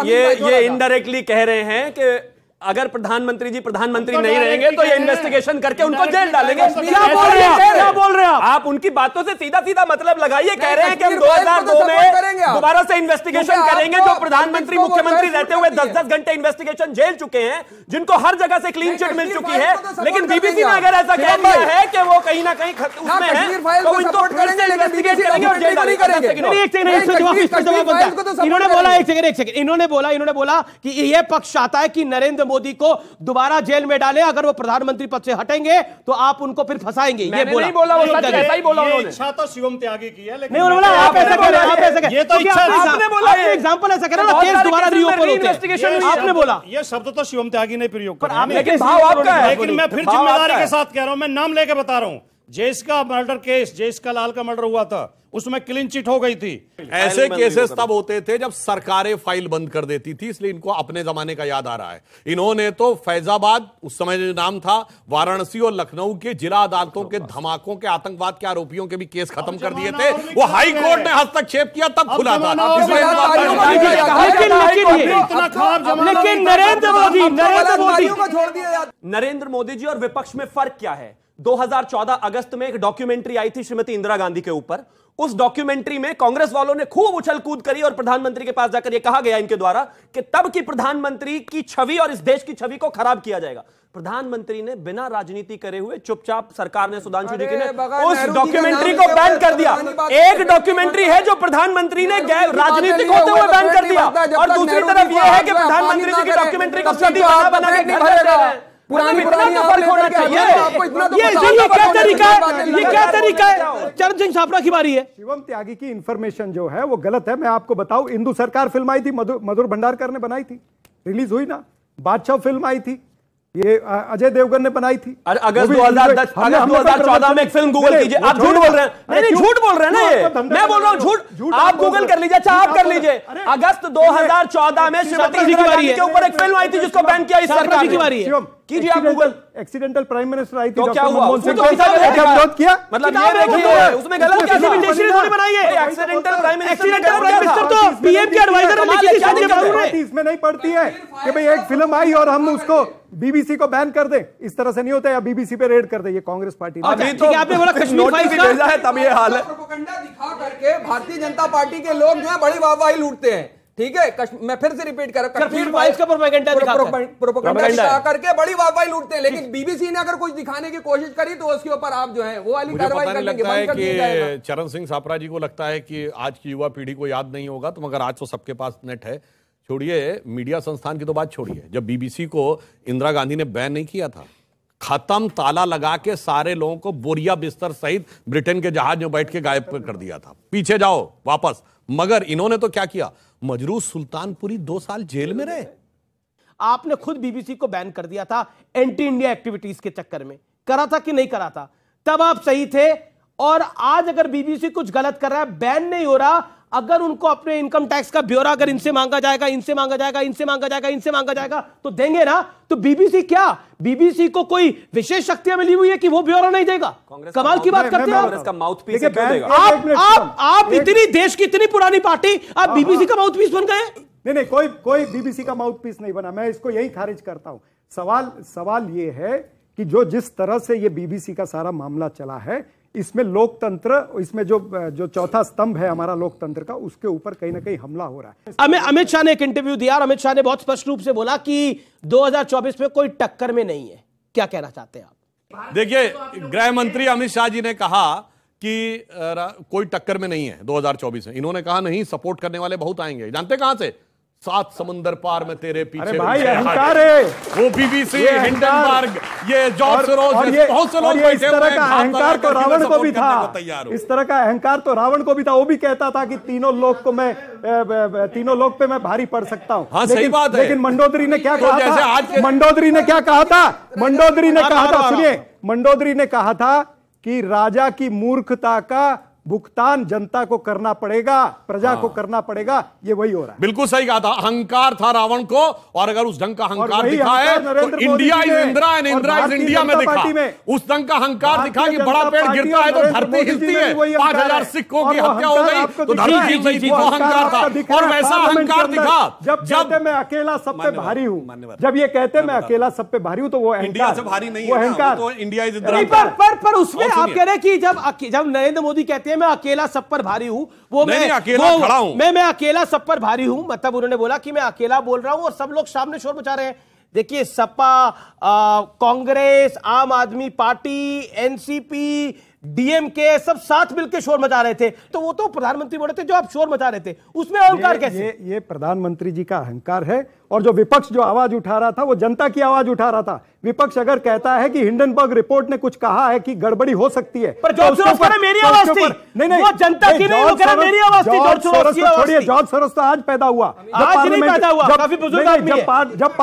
ये इनडायरेक्टली कह रहे हैं कि अगर प्रधानमंत्री जी प्रधानमंत्री नहीं रहेंगे तो ये इन्वेस्टिगेशन करके उनको जेल डालेंगे। क्या बोल रहे हैं? क्या बोल रहे हैं आप? उनकी बातों से सीधा सीधा मतलब लगाइए। कह रहे हैं कि हम 2002 में दोबारा से इन्वेस्टिगेशन करेंगे। जो प्रधानमंत्री मुख्यमंत्री रहते हुए 10-10 घंटे इन्वेस्टिगेशन जेल चुके हैं, जिनको हर जगह से क्लीन चिट मिल चुकी है, लेकिन बीबीसी ने अगर ऐसा कह दिया है कि वो कहीं ना कहीं उसमें है, तो इनको फिर से इन्वेस्टिगेट करेंगे और जेल डालेंगे। इन्होंने बोला कि यह पक्ष चाहता है कि नरेंद्र मोदी को दोबारा जेल में डालें, अगर वो प्रधानमंत्री पद से हटेंगे तो आप उनको फिर फंसाएंगे। ये नहीं बोला, वो सच ऐसा ही बोला उन्होंने। इच्छा तो शिवम त्यागी की है, लेकिन नहीं बोला आप ऐसा कह रहे हैं, आप ऐसा कह रहे हैं। ये तो इच्छा आपने बोला, एग्जांपल ऐसा कह रहे हैं ना, केस दोबारा रीओपन होते हैं, आपने बोला। ये शब्द तो शिवम त्यागी ने प्रयोग किया, लेकिन भाव आपका है। लेकिन मैं फिर जिम्मेदारी के साथ कह रहा हूं, मैं नाम लेके बता रहा हूं, जेस का मर्डर केस, जेस का लाल का मर्डर हुआ था, उसमें क्लीन चिट हो गई थी। ऐसे केसेस तब होते थे जब सरकारें फाइल बंद कर देती थी, इसलिए इनको अपने जमाने का याद आ रहा है। इन्होंने तो फैजाबाद, उस समय जो नाम था, वाराणसी और लखनऊ के जिला अदालतों के धमाकों के आतंकवाद के आरोपियों के भी केस खत्म कर दिए थे। वो हाई कोर्ट ने हस्तक्षेप किया तब खुला था। लेकिन नरेंद्र मोदी जी और विपक्ष में फर्क क्या है? 2014 अगस्त में एक डॉक्यूमेंट्री आई थी श्रीमती इंदिरा गांधी के ऊपर। उस डॉक्यूमेंट्री में कांग्रेस वालों ने खूब उछल कूद करी और प्रधानमंत्री के पास जाकर यह कहा गया इनके द्वारा कि तब की प्रधानमंत्री की छवि और इस देश की छवि को खराब किया जाएगा। प्रधानमंत्री ने बिना राजनीति करे हुए चुपचाप, सरकार ने, सुधांशु जी ने उस डॉक्यूमेंट्री को बैन कर दिया। एक डॉक्यूमेंट्री है जो प्रधानमंत्री ने राजनीतिक होते हुए बैन कर दिया, और दूसरी तरफ यह है कि प्रधानमंत्री जी की डॉक्यूमेंट्री को सीधी बना के घर ले रहे हैं। पुरानी फर्क होना चाहिए। ये क्या तरीका है? चरण सिंह साफरा की बारी है। शिवम त्यागी की इंफॉर्मेशन जो है वो गलत है। मैं आपको बताऊं, इंदु सरकार फिल्म आई थी, मधुर भंडारकर ने बनाई थी, रिलीज हुई ना। बादशाह फिल्म आई थी, ये अजय देवगन ने बनाई थी अगस्त 2014 में एक फिल्म गूगल कीजिए। आप झूठ बोल रहे हैं। नहीं झूठ बोल रहे हैं ना ये, मैं बोल रहा हूँ झूठ। आप गूगल कर लीजिए। अच्छा आप कर लीजिए। अगस्त 2014 में श्रीमती इंदिरा गांधी के ऊपर एक फिल्म आई थी जिसको बैन किया इस सरकार ने। कीजिए आप Google. Accidental prime minister I थी, तो क्या हुआ? उसमें विरोध किया, मतलब ये देखिए उसमें गलत क्या था? एक्सीडेंटल प्राइम मिनिस्टर तो पीएम के एडवाइजर इसमें नहीं पड़ती है कि भाई एक फिल्म आई और हम उसको बीबीसी को बैन कर दें। इस तरह से नहीं होता, या बीबीसी पे रेड कर दे। ये कांग्रेस पार्टी ने अभी तो आपने बोला कश्मीर फाइल्स का भेजा है, तब ये हाल है। प्रोपेगेंडा दिखा करके भारतीय जनता पार्टी के लोग जो है बड़ी वाहवाही लूटते हैं। ठीक है, मैं फिर से रिपीट कर रहा हूं, कश्मीर फाइल्स का प्रोपेगेंडा दिखा करके बड़ी वाहवाही लूटते हैं, लेकिन बीबीसी ने अगर कुछ दिखाने की कोशिश करी तो उसके ऊपर आप जो है वो वाली कार्रवाई कर लेंगे, बंद कर दिया जाएगा। चरण सिंह सापरा जी को लगता है कि आज की युवा पीढ़ी को याद नहीं होगा, तो मगर आज तो सबके पास नेट है। छोड़िए मीडिया संस्थान की तो बात छोड़िए, जब बीबीसी को इंदिरा गांधी ने बैन नहीं किया था, खत्म ताला लगा के सारे लोगों को बोरिया बिस्तर सहित ब्रिटेन के जहाज में बैठ के गायब कर दिया था। पीछे जाओ वापस। मगर इन्होंने तो क्या किया, मजरूस सुल्तानपुरी 2 साल जेल में रहे। आपने खुद बीबीसी को बैन कर दिया था एंटी इंडिया एक्टिविटीज के चक्कर में, करा था कि नहीं करा था? तब आप सही थे। और आज अगर बीबीसी कुछ गलत कर रहा है, बैन नहीं हो रहा, अगर उनको अपने इनकम टैक्स का ब्यौरा अगर इनसे मांगा जाएगा, इनसे मांगा जाएगा, इनसे मांगा जाएगा, इनसे मांगा जाएगा, तो देंगे ना। तो बीबीसी क्या, बीबीसी को कोई विशेष शक्तियां मिली हुई है कि वो ब्यौरा नहीं देगा? कमाल की बात करते हैं आप। इतनी देश की इतनी पुरानी पार्टी, आप बीबीसी का माउथ पीस बन गए। नहीं, कोई बीबीसी का माउथ पीस नहीं बना। मैं इसको यही खारिज करता हूं। सवाल ये है कि जिस तरह से ये बीबीसी का सारा मामला चला है, इसमें लोकतंत्र, इसमें जो चौथा स्तंभ है हमारा लोकतंत्र का, उसके ऊपर कहीं ना कहीं हमला हो रहा है। अमित शाह ने एक इंटरव्यू दिया और अमित शाह ने बहुत स्पष्ट रूप से बोला कि 2024 में कोई टक्कर में नहीं है। क्या कहना चाहते हैं आप? देखिए, गृह मंत्री अमित शाह जी ने कहा कि कोई टक्कर में नहीं है 2024 में। इन्होंने कहा नहीं, सपोर्ट करने वाले बहुत आएंगे। जानते कहां से? 7 समुंदर पार में तेरे पीछे। अरे भाई अहंकार है वो, बीबीसी, हिंडनबर्ग, ये जॉर्ज सोरोस, बहुत से लोग बैठे हुए हैं। इस तरह का अहंकार तो रावण को भी था। इस तरह का अहंकार तो रावण को भी था। वो भी कहता था कि तीनों लोक पे मैं भारी पड़ सकता हूँ। हाँ, सही बात है। लेकिन मंडोदरी ने क्या कहा था? मंडोदरी ने कहा था, सुनिए, मंडोदरी ने कहा था कि राजा की मूर्खता का भुगतान जनता को करना पड़ेगा, प्रजा को करना पड़ेगा। ये वही हो रहा है। बिल्कुल सही कहा था। अहंकार था रावण को, और अगर उस ढंग का अहंकार दिखा है तो India is Indira and Indira is India में दिखा। उस ढंग का अहंकार दिखा कि बड़ा पेड़ गिरता है तो धरती हिलती है। 5000 सिखों की हत्या हो गई तो धरती हिल गई। वो अहंकार था, और वैसा अहंकार दिखा जब मैं अकेला सब पे भारी हूँ। जब ये कहते मैं अकेला सब पे भारी हूँ, तो वो इंडिया से भारी नहीं है, तो इंडिया इज इंदिरा। पर उसमें आप कह रहे हैं कि जब नरेंद्र मोदी कहते हैं मैं अकेला सब पर भारी हूं, वो मैं अकेला खड़ा हूं, मैं अकेला सब पर भारी हूं, मतलब उन्होंने बोला कि मैं अकेला बोल रहा हूं और सब लोग सामने शोर मचा रहे हैं। देखिए, सपा, कांग्रेस, आम आदमी पार्टी, एनसीपी, डीएमके सब साथ मिलकर शोर मचा रहे थे। तो वो तो प्रधानमंत्री बोले थे जो आप शोर मचा रहे थे, उसमें अहंकार कैसे? ये प्रधानमंत्री जी का अहंकार है। और जो विपक्ष जो आवाज उठा रहा था, वो जनता की आवाज उठा रहा था। विपक्ष अगर कहता है कि हिंडनबर्ग रिपोर्ट ने कुछ कहा है कि गड़बड़ी हो सकती है, पर जॉर्ज सोरोस कह रहे मेरी आवाज थी। नहीं, वो जनता की नहीं, वो कह रहे मेरी आवाज थी। जॉर्ज सोरोस की आवाज थी। जॉर्ज सोरोस तो आज पैदा हुआ, आज नहीं पैदा हुआ, काफी बुजुर्ग आदमी है। जब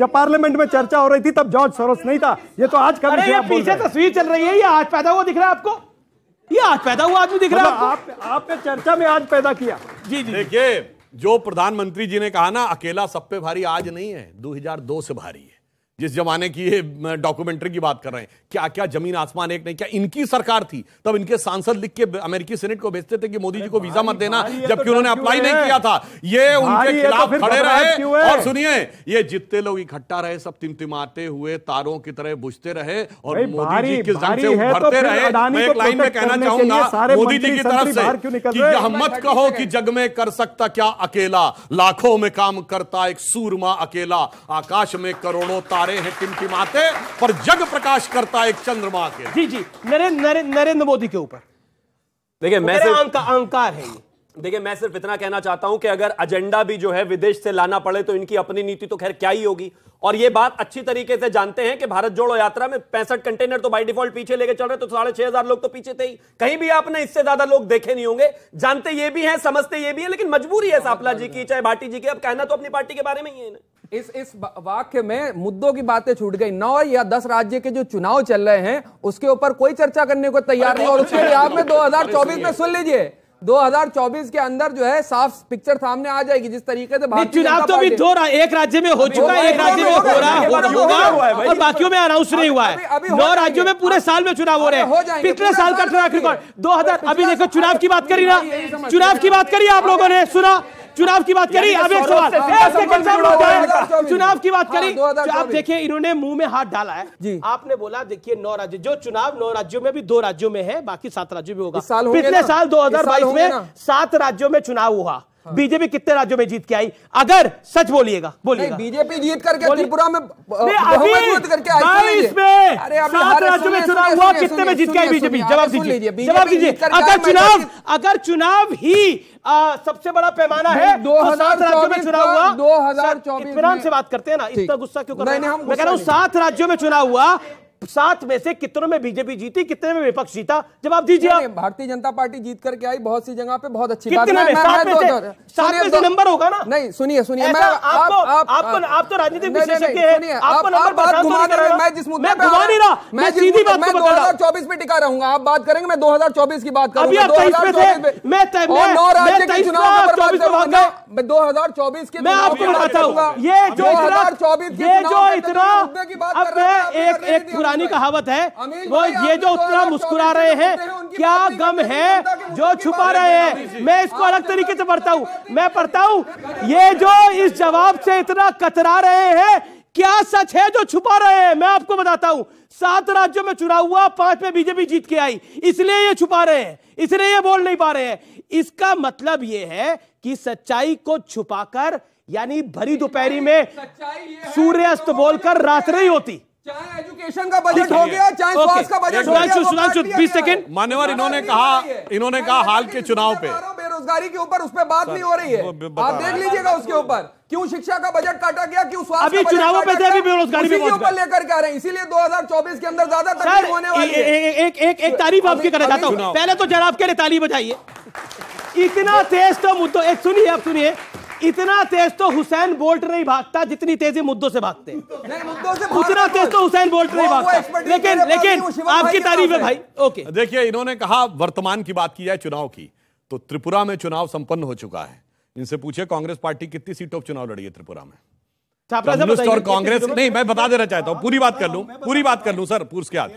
पार्लियामेंट में चर्चा हो रही थी तब जॉर्ज सोरोस नहीं था। ये तो आज का विषय। पीछे तस्वीर चल रही है, ये आज पैदा हुआ दिख रहा है आपको? ये आज पैदा हुआ आदमी दिख रहा है आपने चर्चा में आज पैदा किया। जी। देखिए, जो प्रधानमंत्री जी ने कहा ना, अकेला सब पे भारी आज नहीं है, 2002 से भारी है। जिस जमाने की ये डॉक्यूमेंट्री की बात कर रहे हैं, क्या क्या जमीन आसमान एक नहीं। क्या इनकी सरकार थी तब इनके सांसद लिख के अमेरिकी सेनेट को भेजते थे कि मोदी जी को वीजा मत देना, जबकि उन्होंने अप्लाई नहीं किया था। ये उनके खिलाफ खड़े रहे। और सुनिए, ये जितने लोग इकट्ठा रहे सब टिमटिमाते हुए तारों की तरह बुझते रहे और मोदी जी किस ढंग से उभरते रहे। मैं एक लाइन में कहना चाहूंगा मोदी जी की तरफ से कि यह मत कहो कि जग में कर सकता क्या अकेला, लाखों में काम करता एक सूरमा अकेला, आकाश में करोड़ों हैं टिमटिमाते पर जग प्रकाश करता एक चंद्रमा के। जी। नरेंद्र मोदी के ऊपर देखिए, मैं अहंकार है ये। देखिए, मैं सिर्फ इतना कहना चाहता हूं कि अगर एजेंडा भी जो है विदेश से लाना पड़े तो इनकी अपनी नीति तो खैर क्या ही होगी। और ये बात अच्छी तरीके से जानते हैं कि भारत जोड़ो यात्रा में 65 कंटेनर तो बाय डिफॉल्ट पीछे लेके चल रहे, तो 6500 लोग तो पीछे थे ही। कहीं भी आपने इससे ज्यादा लोग देखे नहीं होंगे। जानते ये भी हैं, समझते ये भी है, लेकिन मजबूरी है सापला जी की, चाहे भाटी जी की। अब कहना तो अपनी पार्टी के बारे में ही है ना। इस वाक्य में मुद्दों की बातें छूट गई। 9 या 10 राज्य के जो चुनाव चल रहे हैं उसके ऊपर कोई चर्चा करने को तैयार नहीं, और उसके लिए आप में 2024 में सुन लीजिए 2024 के अंदर जो है साफ पिक्चर सामने आ जाएगी। जिस तरीके से चुनाव तो भी एक राज्य में हो चुका है, एक राज्य में हो रहा होगा और बाकियों में अनाउंस नहीं हुआ है। 9 राज्यों में पूरे साल में चुनाव हो रहे हैं। पिछले साल का ट्रैक रिकॉर्ड 2000। अभी देखो चुनाव की बात करी ना, चुनाव की बात करी आप लोगों ने, सुना चुनाव की बात करी। अब एक सवाल, चुनाव की बात करी, आप देखिए इन्होंने मुंह में हाथ डाला है। आपने बोला देखिए 9 राज्य, जो चुनाव 9 राज्यों में भी 2 राज्यों में है, बाकी 7 राज्यों में होगा। पिछले साल 2022 में 7 राज्यों में चुनाव हुआ। बीजेपी कितने राज्यों में जीत के आई? अगर सच बोलिएगा, बोलिएगा। बीजेपी जीत करके त्रिपुरा में करके आई, 7 राज्यों में चुनाव हुआ, कितने में जीत के आई बीजेपी? जवाब दीजिए, जवाब दीजिए। अगर चुनाव ही सबसे बड़ा पैमाना है, 7 राज्यों में चुनाव हुआ। 2024 इत्मीनान से बात करते हैं ना, इतना गुस्सा क्यों कर रहे हैं? मैं कह रहा हूं 7 राज्यों में चुनाव हुआ, 7 में से कितनों में बीजेपी जीती, कितने में विपक्ष जीता? जवाब दीजिए आप। भारतीय जनता पार्टी जीत करके आई बहुत सी जगह पे, बहुत अच्छी बात है। 7 में से नंबर होगा ना? नहीं, सुनिए आप तो राजनीतिक विशेषज्ञ हैं, आपको नंबर बात घुमा रहे हैं। मैं जिस मुद्दे पे घुमा नहीं रहा, मैं सीधी बात को बता रहा हूं। 2024 में टिका रहूंगा। आप बात करेंगे, मैं 2024 की बात करूंगा। अभी आप 23 में थे, मैं 9 राज्य के चुनाव पर बात करूंगा। मैं 2024 के मैं आपको बताता हूं, ये जो इतना अब एक पुरानी कहावत है, वो ये जो उतना मुस्कुरा रहे हैं, क्या गम है जो छुपा रहे हैं। मैं इसको अलग तरीके से पढ़ता हूं, मैं पढ़ता हूं, ये जो इस जवाब से इतना कतरा रहे हैं, क्या सच है जो छुपा रहे हैं? मैं आपको बताता हूं, 7 राज्यों में चुनाव हुआ, 5 में बीजेपी जीत के आई, इसलिए ये छुपा रहे हैं, इसलिए ये बोल नहीं पा रहे हैं। इसका मतलब ये है कि सच्चाई को छुपाकर, यानी भरी दोपहरी में सूर्यास्त बोलकर रात नहीं होती। चाहे एजुकेशन का बजट हो गया, चाहे स्वास्थ्य का बजट हो गया। 20 सेकंड मान्यवर, इन्होंने कहा हाल के चुनाव पे बेरोजगारी के ऊपर उस पर बात नहीं हो रही है। आप देख लीजिएगा उसके ऊपर, क्यों शिक्षा का बजट काटा गया, क्यों स्वास्थ्य का चुनावों पे अभी बेरोजगारी के ऊपर लेकर के आ रहे हैं। इसीलिए 2024 के अंदर ज्यादा तकलीफ होने वाली है। एक तारीफ आपकी करना चाहता हूं। पहले तो जनाब के लिए ताली बजाइए। इतना तेज तो मुद्दों, एक सुनिए, आप सुनिए, इतना तेज तो हुसैन बोल्ट नहीं भागता जितनी तेजी मुद्दों से भागते हैं। उतना तेज तो हुसैन बोल्ट नहीं भागता, लेकिन आपकी तारीफ है भाई। ओके, देखिए इन्होंने कहा वर्तमान की बात की जाए चुनाव की, तो त्रिपुरा में चुनाव संपन्न हो चुका है। इनसे पूछे कांग्रेस पार्टी कितनी सीटों पर चुनाव लड़ी है त्रिपुरा में? कम्युनिस्ट और कांग्रेस नहीं, मैं बता देना चाहता हूं, पूरी बात कर लूं सर, पूछ के बाद।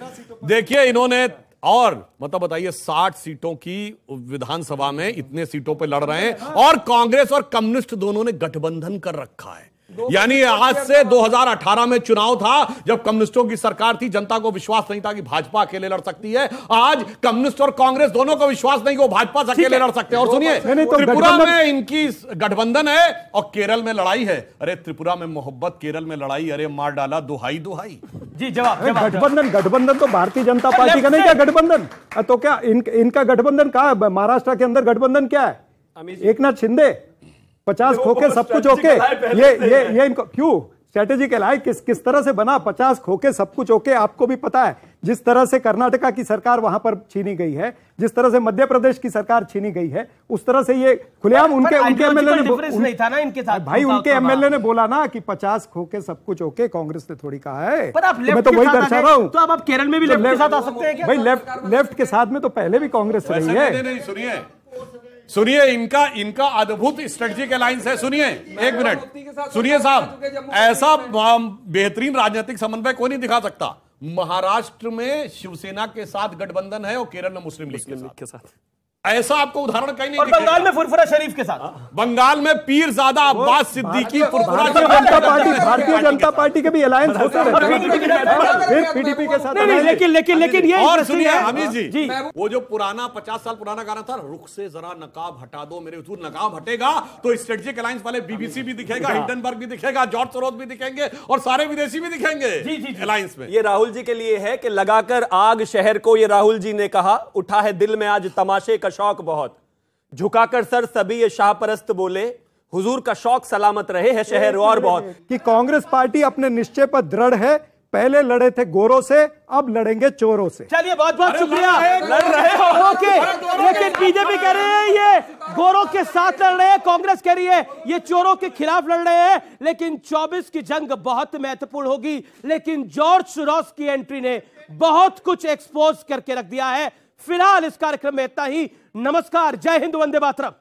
देखिए इन्होंने और मतलब बताइए 60 सीटों की विधानसभा में इतने सीटों पे लड़ रहे हैं, और कांग्रेस और कम्युनिस्ट दोनों ने गठबंधन कर रखा है। यानी आज से 2018 में चुनाव था जब कम्युनिस्टों की सरकार थी, जनता को विश्वास नहीं था कि भाजपा अकेले लड़ सकती है। आज कम्युनिस्ट और कांग्रेस दोनों को विश्वास नहीं कि वो भाजपा से अकेले लड़ सकते हैं। और सुनिए, त्रिपुरा में इनकी गठबंधन है और केरल में लड़ाई है। अरे त्रिपुरा में मोहब्बत, केरल में लड़ाई, अरे मार डाला, दुहाई दुहाई। जी जवाब। गठबंधन तो भारतीय जनता पार्टी का नहीं क्या गठबंधन? तो क्या इनका गठबंधन कहा? महाराष्ट्र के अंदर गठबंधन क्या है? एक नाथ शिंदे 50 खोके सब कुछ ओके। ये इनको क्यों स्ट्रेटेजी कहलाए? किस तरह से बना? 50 खोके सब कुछ ओके। आपको भी पता है जिस तरह से कर्नाटका की सरकार वहां पर छीनी गई है, जिस तरह से मध्य प्रदेश की सरकार छीनी गई है, उस तरह से ये खुलेआम उनके एमएलए नहीं था ना इनके साथ भाई, उनके एमएलए ने बोला ना कि 50 खोके सब कुछ ओके। कांग्रेस ने थोड़ी कहा है, मैं तो वही दर्शा रहा हूं। तो अब आप केरल में भी लेफ्ट के साथ आ सकते हैं क्या? भाई लेफ्ट के साथ में तो पहले भी कांग्रेस रही है। सुनिए इनका अद्भुत स्ट्रेटेजिक अलायंस है। सुनिए एक मिनट, सुनिए साहब, ऐसा बेहतरीन राजनीतिक समन्वय कोई नहीं दिखा सकता। महाराष्ट्र में शिवसेना के साथ गठबंधन है और केरल में मुस्लिम लीग के साथ। ऐसा आपको उदाहरण कहीं नहीं दिखेगा। बंगाल में फुरफुरा शरीफ के साथ, बंगाल में पीरजादा अब्बास सिद्दीकी भारतीय जनता पार्टी के भी अलायंस होते हैं, फिर पीडीपी के साथ। लेकिन ये और सुनिए अमित जी, वो जो पुराना 50 साल पुराना गाना था, रुख से जरा नकाब हटा दो मेरे हुजूर, नकाब हटेगा तो स्ट्रेटेजिक अलायंस वाले बीबीसी भी दिखेगा, हिंडनबर्ग भी दिखेगा, जॉर्ज सोरोस भी दिखेंगे और सारे विदेशी भी दिखेंगे अलायंस में। ये राहुल जी के लिए है कि लगाकर आग शहर को, ये राहुल जी ने कहा, उठा है दिल में आज तमाशे का शौक बहुत, झुकाकर सर सभी ये शाहपरस्त बोले, हुजूर का शौक सलामत रहे है शहर और बहुत। कि कांग्रेस पार्टी अपने निश्चय पर दृढ़ है, पहले लड़े थे गोरों से, अब लड़ेंगे चोरों से। चलिए बहुत बहुत शुक्रिया। लड़ रहे हो ओके, लेकिन बीजेपी कह रही है ये गोरों के साथ लड़ रहे हैं, कांग्रेस कह रही है ये चोरों के खिलाफ लड़ रहे हैं। लेकिन 24 की जंग बहुत महत्वपूर्ण होगी। लेकिन जॉर्ज सोरोस की एंट्री ने बहुत कुछ एक्सपोज करके रख दिया है। फिलहाल इस कार्यक्रम में इतना ही। नमस्कार, जय हिंद, वंदे मातरम।